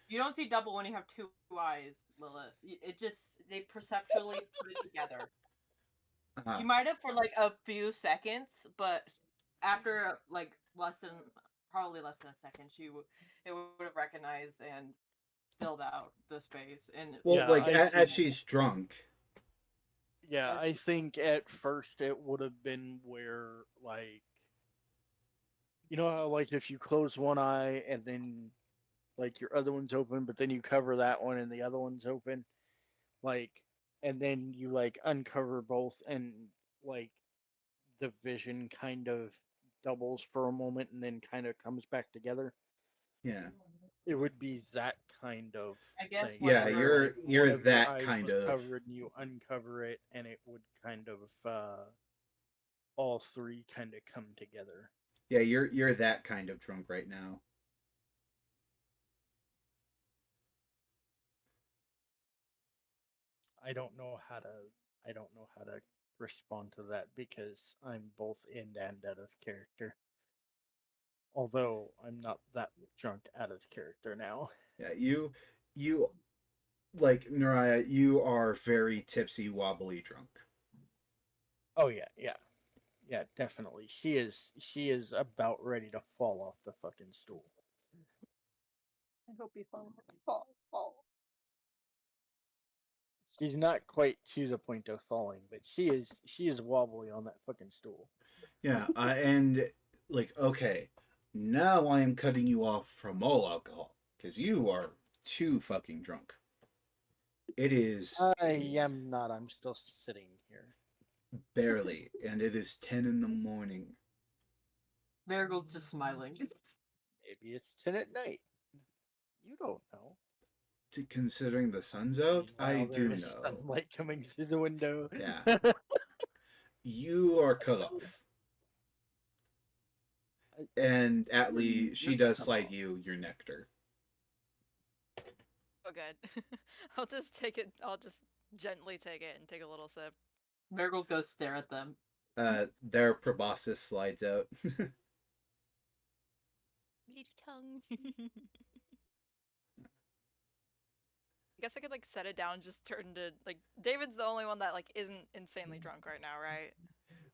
You don't see double when you have 2 eyes, Lilith. It just, they perceptually put it together. Ah, She might have for like a few seconds, but after like probably less than a second, it would have recognized and filled out the space. And well, Yeah, like I as think- she's drunk. Yeah, I think at first it would have been where like you know how like if you close one eye and then like your other one's open, but then you cover that one and the other one's open, like and then you like uncover both and like the vision kind of doubles for a moment and then kind of comes back together. Yeah. It would be that kind of I guess thing. Yeah, whatever. where, you're like, one of your that eyes kind was of. covered and you uncover it and it would kind of all 3 kind of come together. Yeah, you're that kind of drunk right now. I don't know how to respond to that because I'm both in and out of character. Although I'm not that drunk out of character now. Yeah, you like Nariah, you are very tipsy, wobbly drunk. Oh yeah, definitely. She is about ready to fall off the fucking stool. I hope you fall. She's not quite to the point of falling, but she is wobbly on that fucking stool. Yeah, and like okay, now I am cutting you off from all alcohol because you are too fucking drunk. It is I am not. I'm still sitting here. barely, and it is 10 in the morning. Marigold's just smiling. Maybe it's 10 at night. You don't know. Considering the sun's out, I Meanwhile, do there is know. sunlight coming through the window. Yeah. You are cut off. And Atlee, she does slide you your nectar. Oh, good. I'll just take it. I'll just gently take it and take a little sip. Marigold's gonna stare at them. Their proboscis slides out. Meaty tongue. I guess I could like set it down, and just turn to like David's the only one that like isn't insanely drunk right now, right?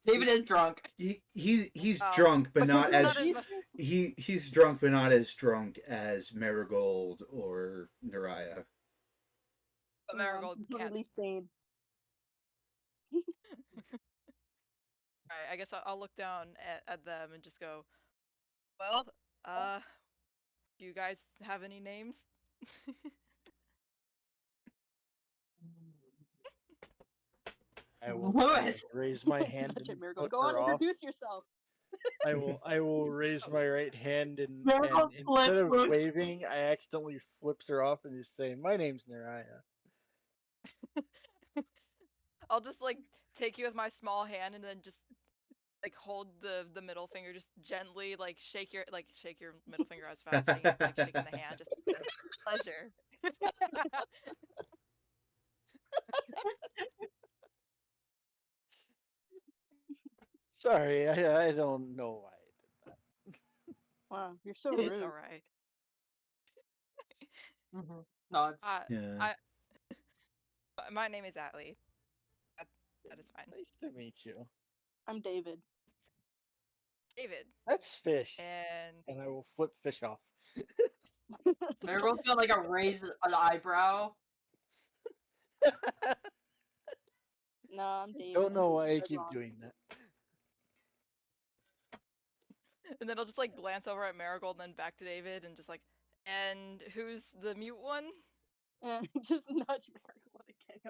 David is drunk. He's Oh, drunk, but but not not as as much. he's drunk, but not as drunk as Marigold or Naraya. But No, I'm Marigold can't. completely sane. Alright, I guess I'll look down at them and just go, well, do you guys have any names? I will Lewis. raise my hand Gotcha, and Marigold. flip Go on, her off. introduce yourself. I will raise my right hand and Marigold instead of flips. waving, I accidentally flips her off and just say, "My name's Naraya." I'll just like take you with my small hand and then just like hold the middle finger, just gently like shake your middle finger as fast as you like shaking the hand, just pleasure. Sorry, I don't know why I did that. Wow, you're so It's rude. alright. No, it's Yeah. My name is Atlee. That is fine. Nice to meet you. I'm David. David. That's fish, And and I will flip fish off. Marigold's got like a raise an eyebrow. No, I'm David. Don't know why I Dead keep wrong. doing that. then I'll just like glance over at Marigold and then back to David and just like, and who's the mute one? Just nudge Marigold again.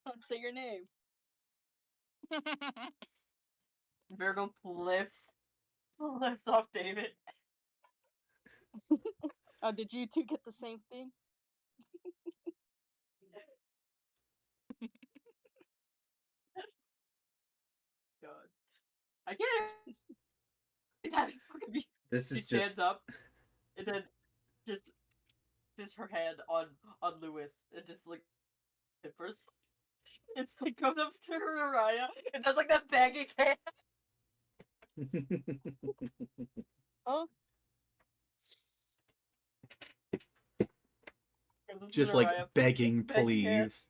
Going, say your name. Marigold flips off David. Oh, did you two get the same thing? God, I can't. It had fucking be. This She is stands just up and then just her hand on Lewis and just like at first it like goes up to Mariah and does like that begging hand. Oh, Goes up to just like Mariah, begging, begging hand. please.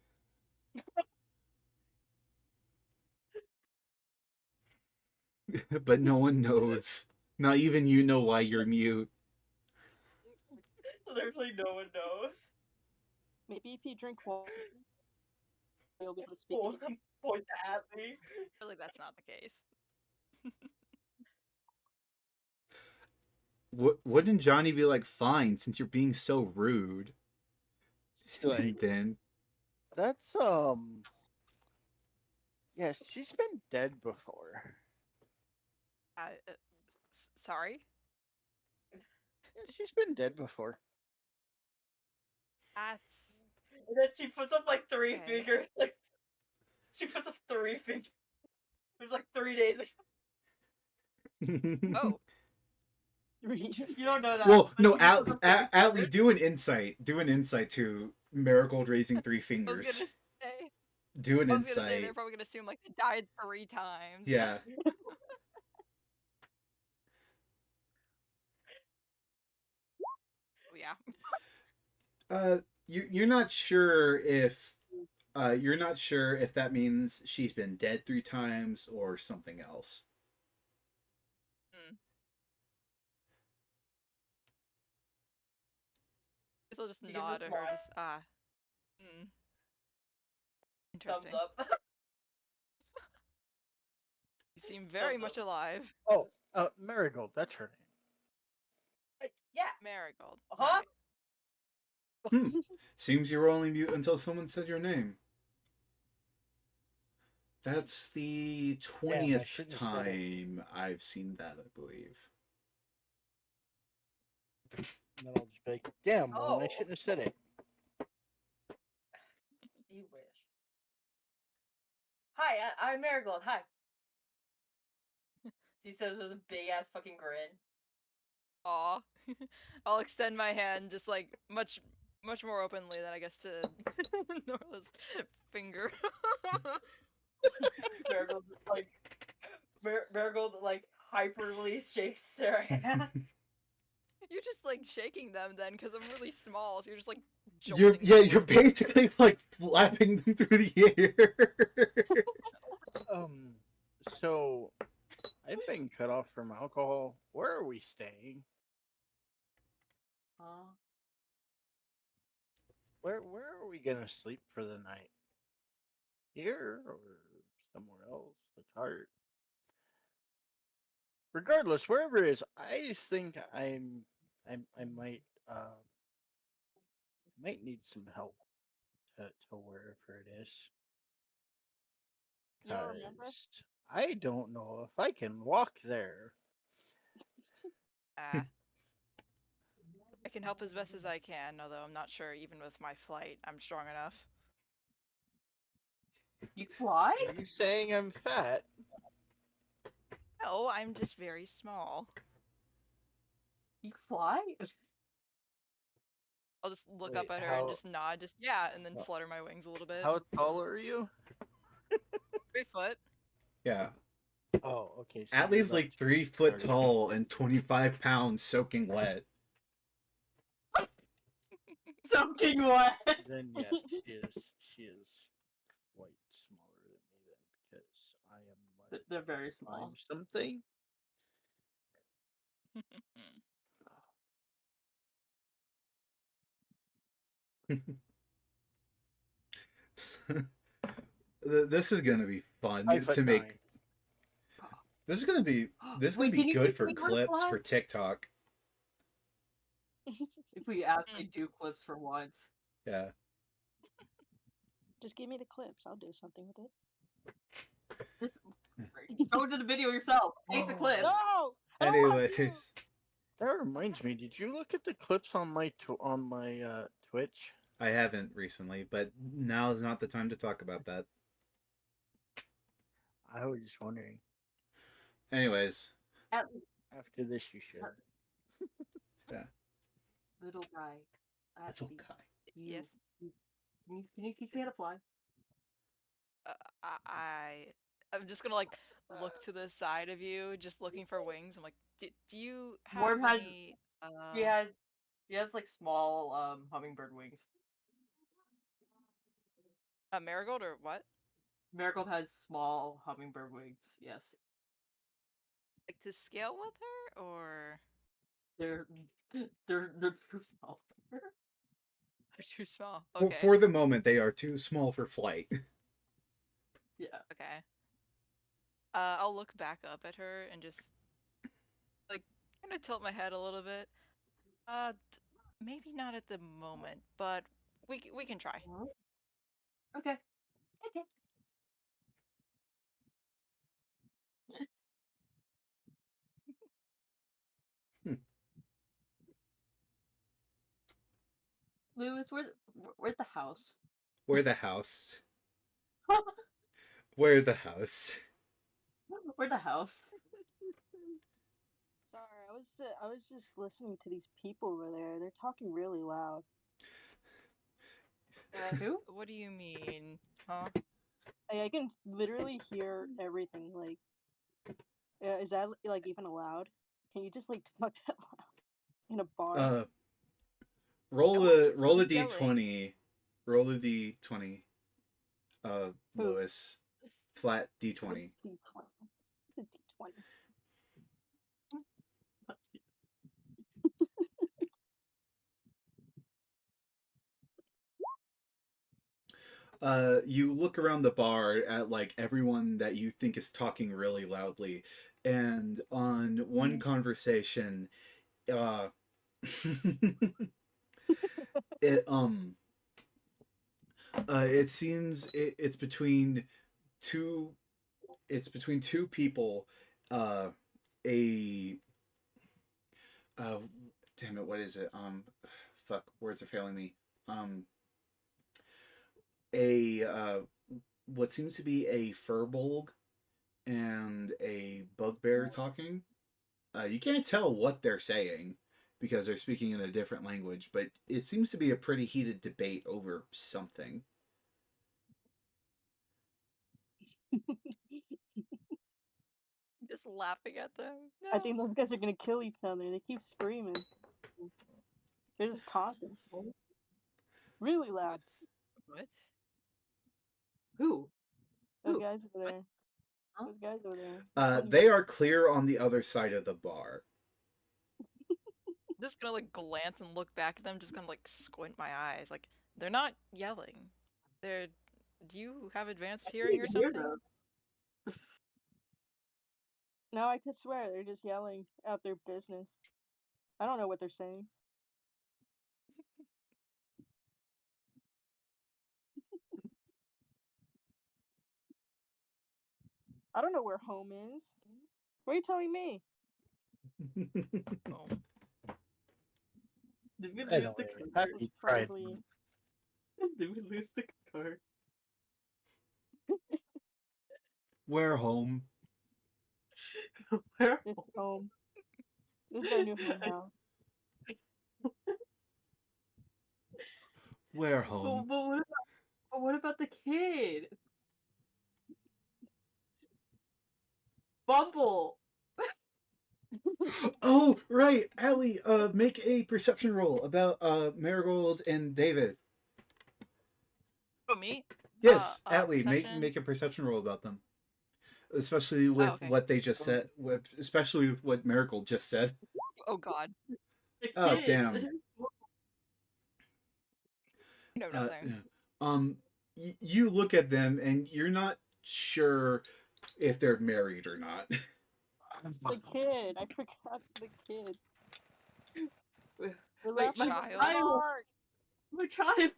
But no one knows. Not even you know why you're mute. Literally, no one knows. maybe if you drink water, you'll be able to speak. Point at me. Really, that's not the case. Wouldn't Johnny be like, fine, since you're being so rude? Like, And then that's yeah, she's been dead before. Sorry. Yeah, she's been dead before. That's And then she puts up like three Okay. fingers. Like she puts up 3 fingers. It was like 3 days ago. oh. You don't know that. well, but no, she puts up 3 Atlee, fingers. do an insight. Do an insight to Marigold raising 3 I was fingers. gonna say. Do an I was gonna say they're insight. probably gonna assume like they died 3 times. Yeah. Oh, yeah. You're not sure if that means she's been dead 3 times or something else. Guess I'll just She gives nod a to her. smile. Just Interesting. Thumbs up. You seem very Thumbs much up. alive. Oh, Marigold, that's her name. Yeah. Marigold. Huh? Right. Seems you were only mute until someone said your name. That's the 20th shouldn't have said it. time I've seen that, I believe. And then I'll just be like, damn, well, then I Oh. shouldn't have said it. You wish. Hi, I'm Marigold. Hi. She says with a big ass fucking grin. Aw. I'll extend my hand just like much much more openly than I guess to Norla's finger. Marigold like Marigold like hyperly shakes their hand. You're just like shaking them then, because I'm really small, so you're just like You're jolting them. you're basically like flapping them through the air. So I've been cut off from alcohol. Where are we staying? Where are we gonna sleep for the night? Here or somewhere else? The cart. Regardless, wherever it is, I think I might need some help to wherever it is. You don't remember? Cause I don't know if I can walk there. Ah. I can help as best as I can, although I'm not sure even with my flight I'm strong enough. You fly? Are you saying I'm fat? No, I'm just very small. You fly? I'll just look Wait, up at her and just nod, just yeah, and then flutter my wings a little bit. how tall are you? 3 foot. Yeah. Oh, okay. So At you're least about like 3 foot 30. tall and 25 pounds soaking wet. Soaking wet. Then yes, she is quite smaller than me then, because I am like They're very 5 small. something. This is gonna be fun 5'9". to make. This is gonna be Wait, can you good think for we would clips fly? for TikTok. If we actually do clips for once. Yeah. Just give me the clips. I'll do something with it. Just go to the video yourself. Take the Whoa. clips. No! I don't want to! Anyways, That reminds me. Did you look at the clips on my Twitch? I haven't recently, but now is not the time to talk about that. I was just wondering. Anyways, After this, you should. yeah. Little guy. Little Athlete, guy. Yes. Can you teach me how to fly? I'm just gonna like look to the side of you, just looking for wings. I'm like, do you have Morv has any? he has like small hummingbird wings. Marigold or what? Marigold has small hummingbird wings. Yes, Like to scale with her, or they're they're too small. they're too small? Well, Okay. for the moment, they are too small for flight. Yeah. Okay. I'll look back up at her and just like kind of tilt my head a little bit. Maybe not at the moment, but we can try. Okay. Okay. Lewis, where's the house? Where the house? Where the house? Where's the house? Sorry, I was just listening to these people over there. They're talking really loud. Who? What do you mean? Huh? I can literally hear everything. Like, is that like even allowed? Can you just like talk that loud in a bar? Roll I roll a wasn't yelling. d20. Roll a d20. Who? Lewis. Flat d20. D20. The D20. You look around the bar at like everyone that you think is talking really loudly, and on one conversation, uh, it it seems it's between two people, uh, a uh, damn it, what is it? Fuck, words are failing me. A what seems to be a furbolg and a bugbear talking. You can't tell what they're saying. because they're speaking in a different language, but it seems to be a pretty heated debate over something. Just laughing at them. No. I think those guys are gonna kill each other. They keep screaming. They're just talking. Really loud. What? Who? Those Who? guys over there. Huh? Those guys over there. They are clear on the other side of the bar. I'm just gonna like glance and look back at them, just gonna like squint my eyes. Like they're not yelling. They're. Do you have advanced hearing or Hear something? them. No, I could swear they're just yelling out their business. I don't know what they're saying. I don't know where home is. What are you telling me? Oh. Did we lose Anyway, the card? happy It's Pride probably Month. Did we lose the card? We're home. Where? this home. This is our new home now. We're home. But what about the kid? Bumble. Oh, right, Allie. Make a perception roll about Marigold and David. Oh, me? Yes, Allie, Perception? make a perception roll about them, especially with okay. what they just said. Especially with what Marigold just said. Oh God. The kid. Oh, damn. You know nothing. You look at them and you're not sure if they're married or not. The kid. I forgot the kid. Wait, We're Wait, left my in the child. dark. My child.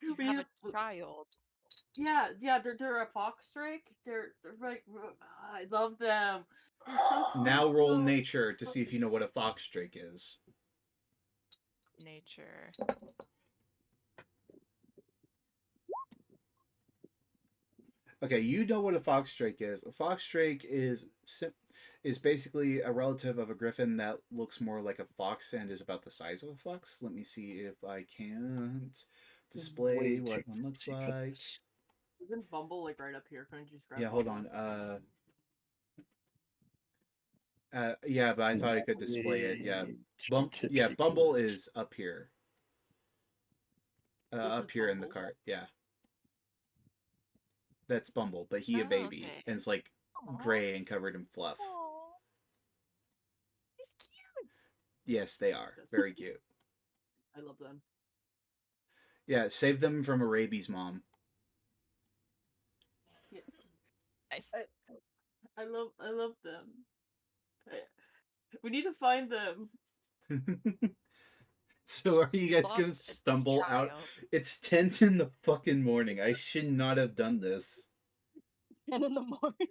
You We have have- a child. Yeah, they're a fox drake. They're like, I love them. They're so Now roll cute. nature to see if you know what a fox drake is. Nature. Okay, you know what a fox drake is. A fox drake is basically a relative of a griffin that looks more like a fox and is about the size of a fox. Let me see if I can't display Way what too one looks fancy for like. this. Isn't Bumble like right up here? Couldn't you just grab Yeah, hold Bumble? on. Yeah, but I thought I could display it. Yeah, Way too yeah, tipsy for Bumble this. is up here. This Up is here in the Bumble? cart. Yeah, that's Bumble, but he a Oh, baby okay. and it's like Aw. gray and covered in fluff. Aw. He's cute. Yes, they are very cute. I love them. Yeah, save them from a rabies mom. Yes, Nice. I love them. We need to find them. So are you guys gonna Lost a stumble out? child. It's 10 in the fucking morning. I should not have done this. 10 in the morning.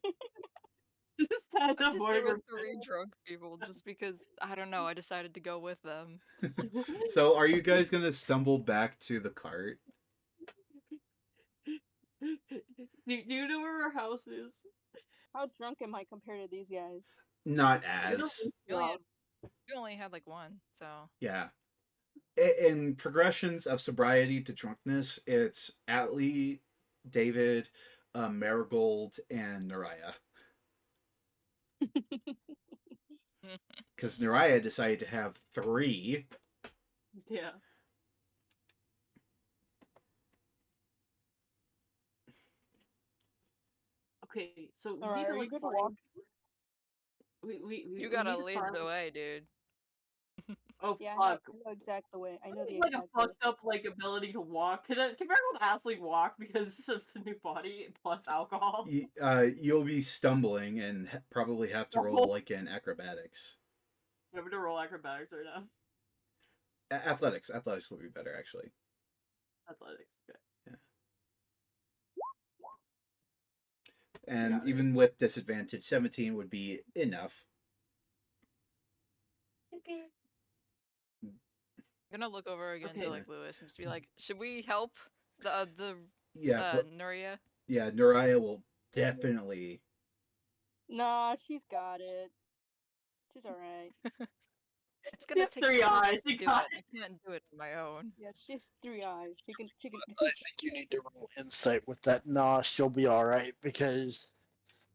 This time I'm the just here morning with 3 drunk people just because I don't know. I decided to go with them. So are you guys gonna stumble back to the cart? Do you know where our house is? How drunk am I compared to these guys? Not You don't as. think You only so. had, you only had like one, so Yeah. In progressions of sobriety to drunkenness, it's Atlee, David, Marigold, and Naraya. Because Naraya decided to have 3. Yeah. Okay, so we Alright, need to are you like good to find. walk? We you gotta need to lead find. the way, dude. Oh Yeah, fuck! I know exact the way. I know the Like a exact way. fucked up like ability to walk. Can Marigold Astley walk because of the new body plus alcohol? You'll be stumbling and probably have to roll like in acrobatics. I'm gonna roll acrobatics right now. Athletics would be better actually. Athletics. Okay. And Got it. even with disadvantage, 17 would be enough. I'm gonna look over again Okay. to like Lewis and just be like, should we help the Yeah, but Nuria? yeah, Naraya will definitely. Nah, she's got it. She's alright. It's gonna has take 3 two of us eyes, to you do guys. it. I can't do it on my own. Yeah, she's 3 eyes. She can. I think you need to roll insight with that. Nah, she'll be all right because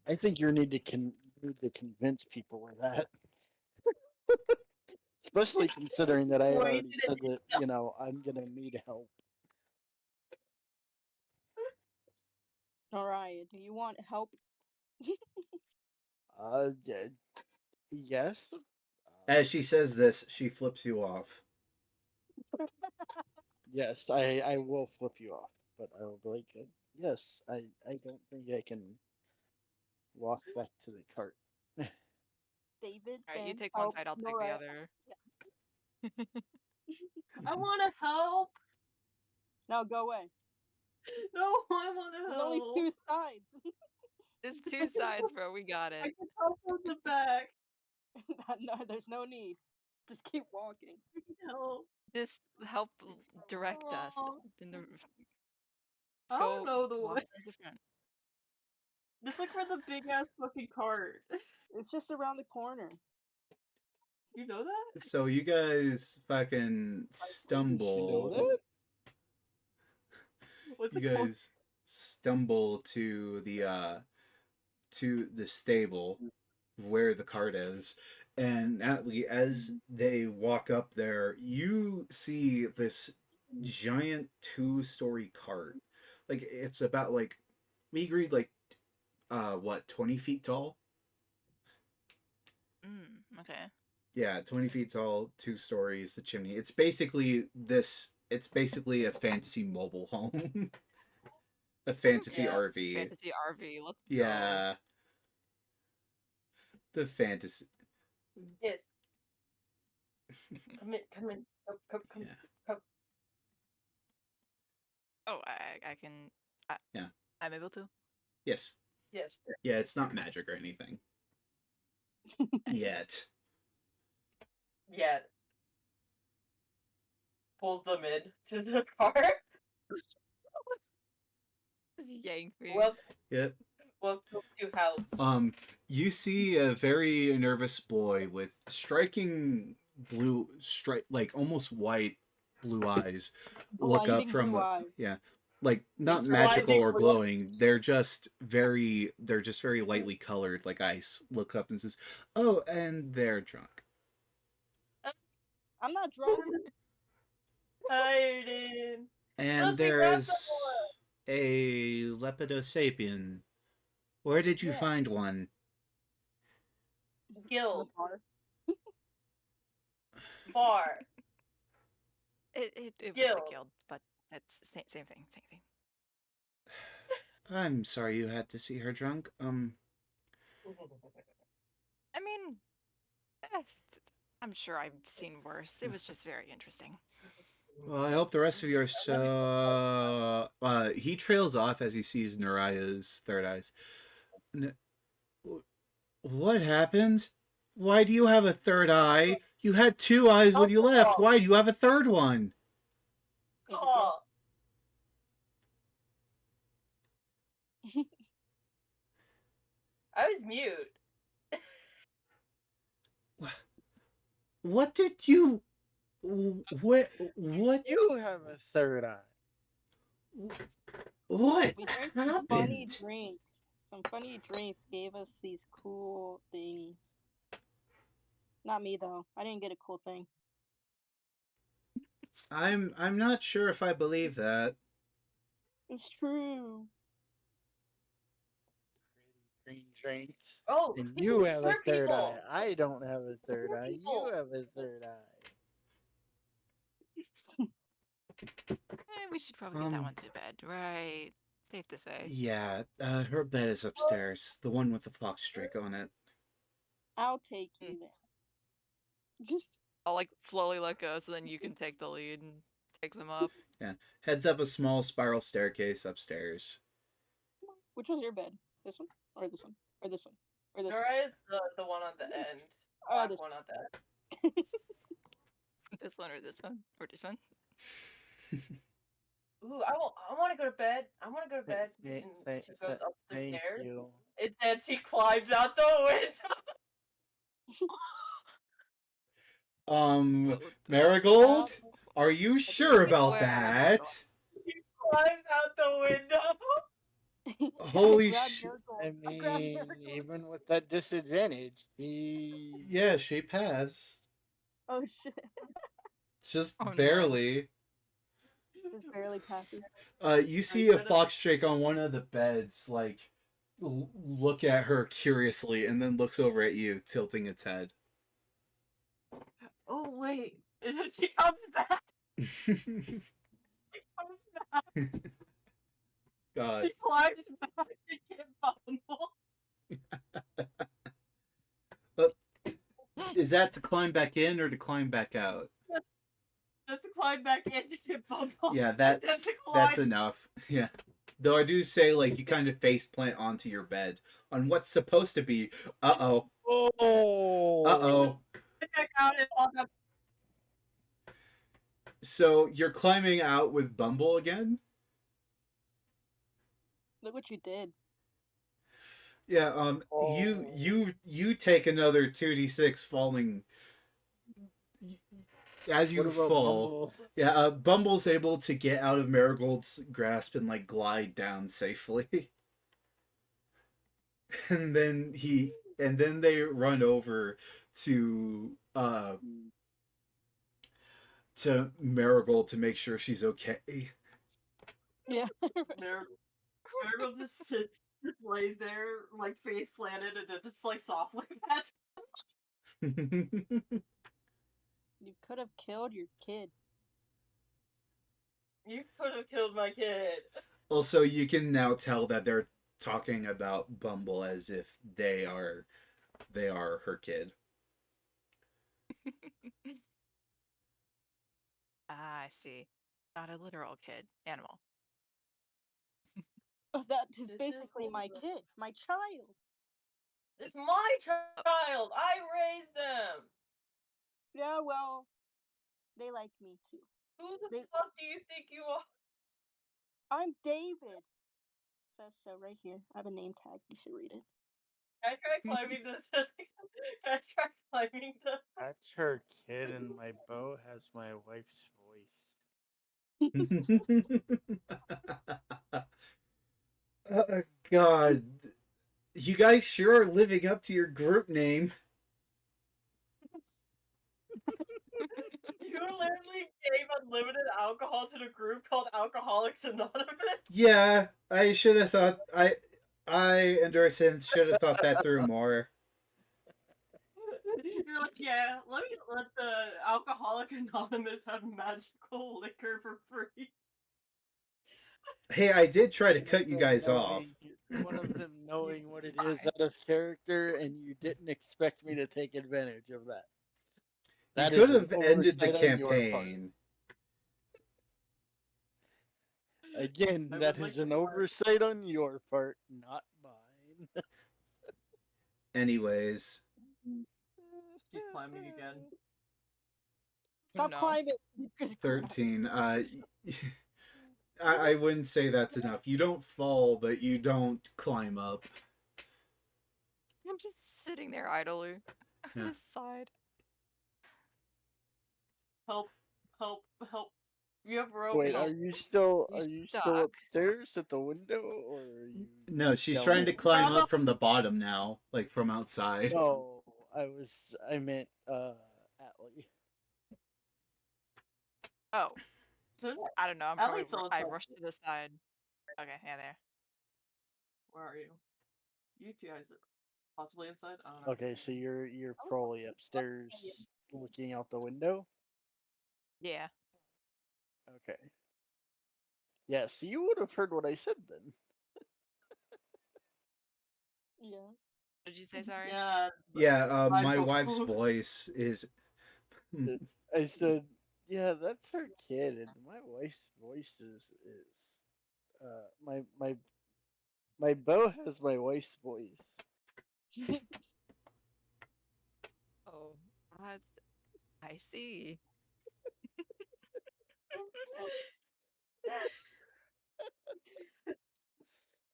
I think you need to convince people of that. Especially considering that I had Wait, already said that I'm gonna need help. Alright, do you want help? Yes. As she says this, she flips you off. Yes, I will flip you off, but I will be like, yes, I don't think I can walk back to the cart. David Alright, you can take one help side, I'll take the Nora. other. I want to help. Now go away. No, I want to There's help. only 2 sides. There's two sides, bro. We got I it. can help from the back. No, there's no need. Just keep walking. Help. Just help direct us. Oh, In the... I Let's don't go know the walk way. towards the front. Just look for the big ass fucking cart. It's just around the corner. You know that? So you guys fucking Does she know stumble. that? What's You it called? guys stumble to the stable where the cart is. And Natalie, as they walk up there, you see this giant 2-story cart. Like it's about like we agreed like what, 20 feet tall? Okay. Yeah, 20 feet tall, 2 stories, the chimney. It's basically a fantasy mobile home. A fantasy Yeah, RV. fantasy RV. Let's go. Yeah. The fantasy. Yes. Come in. Come. Yeah. Come. Oh, I can. Yeah. I'm able to. Yes. Yes. Yeah, it's not magic or anything. Yet. Yeah. Pulls them in to the car. Just yank me. Yep. Welcome to house. You see a very nervous boy with striking like almost white blue eyes look up Blinding from blue eyes. like not It's magical blinding or blue glowing. They're just very lightly colored like ice. Look up and says, "Oh, and they're drunk." I'm not drunk. Hiding. And Let me grab there's someone. a lepidosapien. Where did you Yeah. find one? Guild. Bar. Bar. It was the Guild. guild, but that's same thing. Same thing. I'm sorry you had to see her drunk. I mean, I'm sure I've seen worse. It was just very interesting. Well, I hope the rest of you are so. He trails off as he sees Naraya's third eyes. What happened? Why do you have a third eye? You had 2 eyes when you left. Why do you have a third one? Oh. I was mute. What did you? What? You have a third eye. What We drank some funny happened? drinks. Some funny drinks gave us these cool things. Not me though. I didn't get a cool thing. I'm not sure if I believe that. It's true. Green drinks. Oh, And you have a third third people. eye. I don't have a third Third eye. people. You have a third eye. We should probably get that one to bed, right? Safe to say. Yeah, her bed is upstairs. The one with the fox drake on it. I'll take you there. I'll like slowly let go, so then you can take the lead and take them up. Yeah, heads up a small spiral staircase upstairs. Which one's your bed? This one? Or this one? Or this one? Or this one? Nora is the one on the end. Oh, Black this one on the end. This one or this one or this one. Ooh, I want to go to bed. I want to go to bed. And she goes up the Thank stairs. you. And then she climbs out the window. What would the- Marigold, are you sure I about swear. that? He climbs out the window. Holy Grab sh! Marigold. I Grab mean, Marigold. even with that disadvantage, he. Yeah, she passed. Oh shit. Just Oh, no. barely. Just barely passes. You see a fox drake on one of the beds, like, look at her curiously, and then looks over at you, tilting its head. Oh wait, she comes back. She comes back. God. She climbs back to get Bumble. Is that to climb back in or to climb back out? That's to climb back in to get Bumble. Yeah, And then that's to that's climb. enough. Yeah. Though I do say, like, you kind of face plant onto your bed on what's supposed to be, uh-oh, Oh! uh-oh. Check out it on the. So you're climbing out with Bumble again? Look what you did. Yeah, Oh. you take another 2d6 falling as you What about fall. Bumble? Yeah, Bumble's able to get out of Marigold's grasp and, like, glide down safely. and then they run over to Marigold to make sure she's okay. Yeah. Marigold just sits, just lays there, like face planted, and it just like softly pats. You could have killed your kid. You could have killed my kid. Also, you can now tell that they're talking about Bumble as if they are her kid. Ah, I see. Not a literal kid. Animal. Oh, that is This is basically my cool. kid. My child. It's my child. I raised them. Yeah, well, they like me too. Who the They- fuck do you think you are? I'm David. Says so right here. I have a name tag. You should read it. I tried climbing the. I tried climbing the. That's her kid, and my bow has my wife's voice. Oh, God. You guys sure are living up to your group name. You literally gave unlimited alcohol to the group called Alcoholics Anonymous. Yeah, I should have thought I and Urson should have thought that through more. You're like, yeah, let the Alcoholic Anonymous have magical liquor for free. Hey, I did try to cut you guys off. One of them knowing what it is out of character, and you didn't expect me to take advantage of that. That You could is an have ended the oversight on your part. campaign. Again, I that would like is to an mark- oversight on your part, not mine. Anyways, She's climbing again. Stop No. climbing. You're gonna cry. 13. I wouldn't say that's enough. You don't fall, but you don't climb up. I'm just sitting there idly Yeah. on this side. Help, help, help. You have rope. Wait, help. are you still You still stuck. upstairs at the window, or are you? No, she's down trying to there? climb up from the bottom now, like from outside. No, I meant Atlee. Oh, I don't know. I'm At probably least on I top. rushed to the side. Okay, yeah, there. Where are you? You guys are possibly inside. I don't know. Okay, so you're probably upstairs looking out the window. Yeah. Okay. Yeah, so you would have heard what I said then. Yes. What did you say? Sorry. Yeah. Yeah, I my don't wife's know. voice is. I said, yeah, that's her kid, and my wife's voice is my bow has my wife's voice. Oh, I see.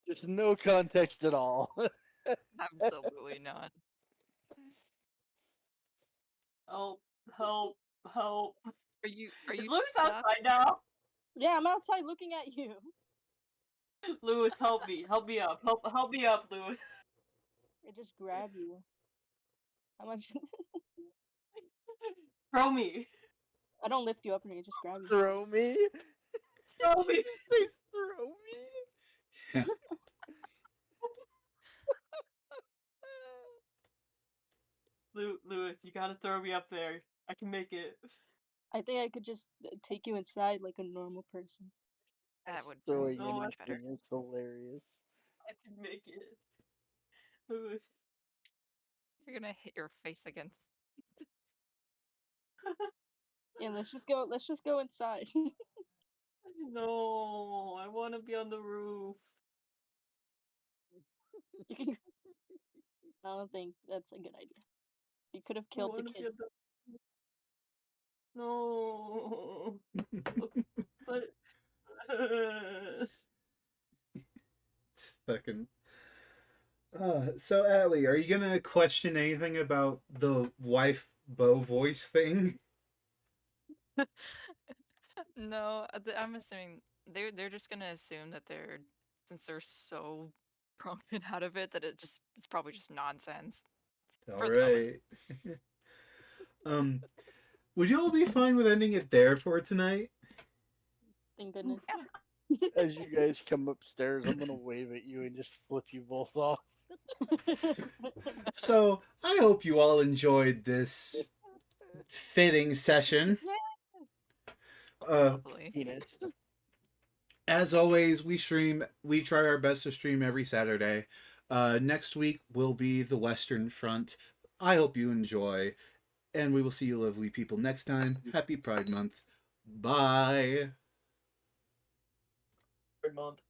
Just no context at all. Absolutely not. Help, help, help. Are you Is Lewis stuck? outside now? Yeah, I'm outside looking at you. Lewis, help me. Help me up. Help me up, Lewis. I just grab you. How much? Throw me. I don't lift you up here. I just grab you. Throw me? Throw Did me. you just say throw me? Yeah. Lewis, you gotta throw me up there. I can make it. I think I could just take you inside like a normal person. That would Throwing No, much better. anything is hilarious. I can make it. Lewis. You're gonna hit your face against. Yeah, let's just go. Let's just go inside. No, I want to be on the roof. You can. I don't think that's a good idea. You could have I killed the want to be kid. on the. No. But. It's fucking. So Allie, are you gonna question anything about the wife bow voice thing? No, I'm assuming they're just gonna assume that since they're so broken out of it that it's probably just nonsense All for the moment. right. um, would you all be fine with ending it there for tonight? Thank goodness. As you guys come upstairs, I'm gonna wave at you and just flip you both off. So I hope you all enjoyed this fitting session. Hopefully. Penis. As always, we try our best to stream every Saturday. Next week will be the Western Front. I hope you enjoy, and we will see you lovely people next time. Happy Pride Month. Bye. Good month.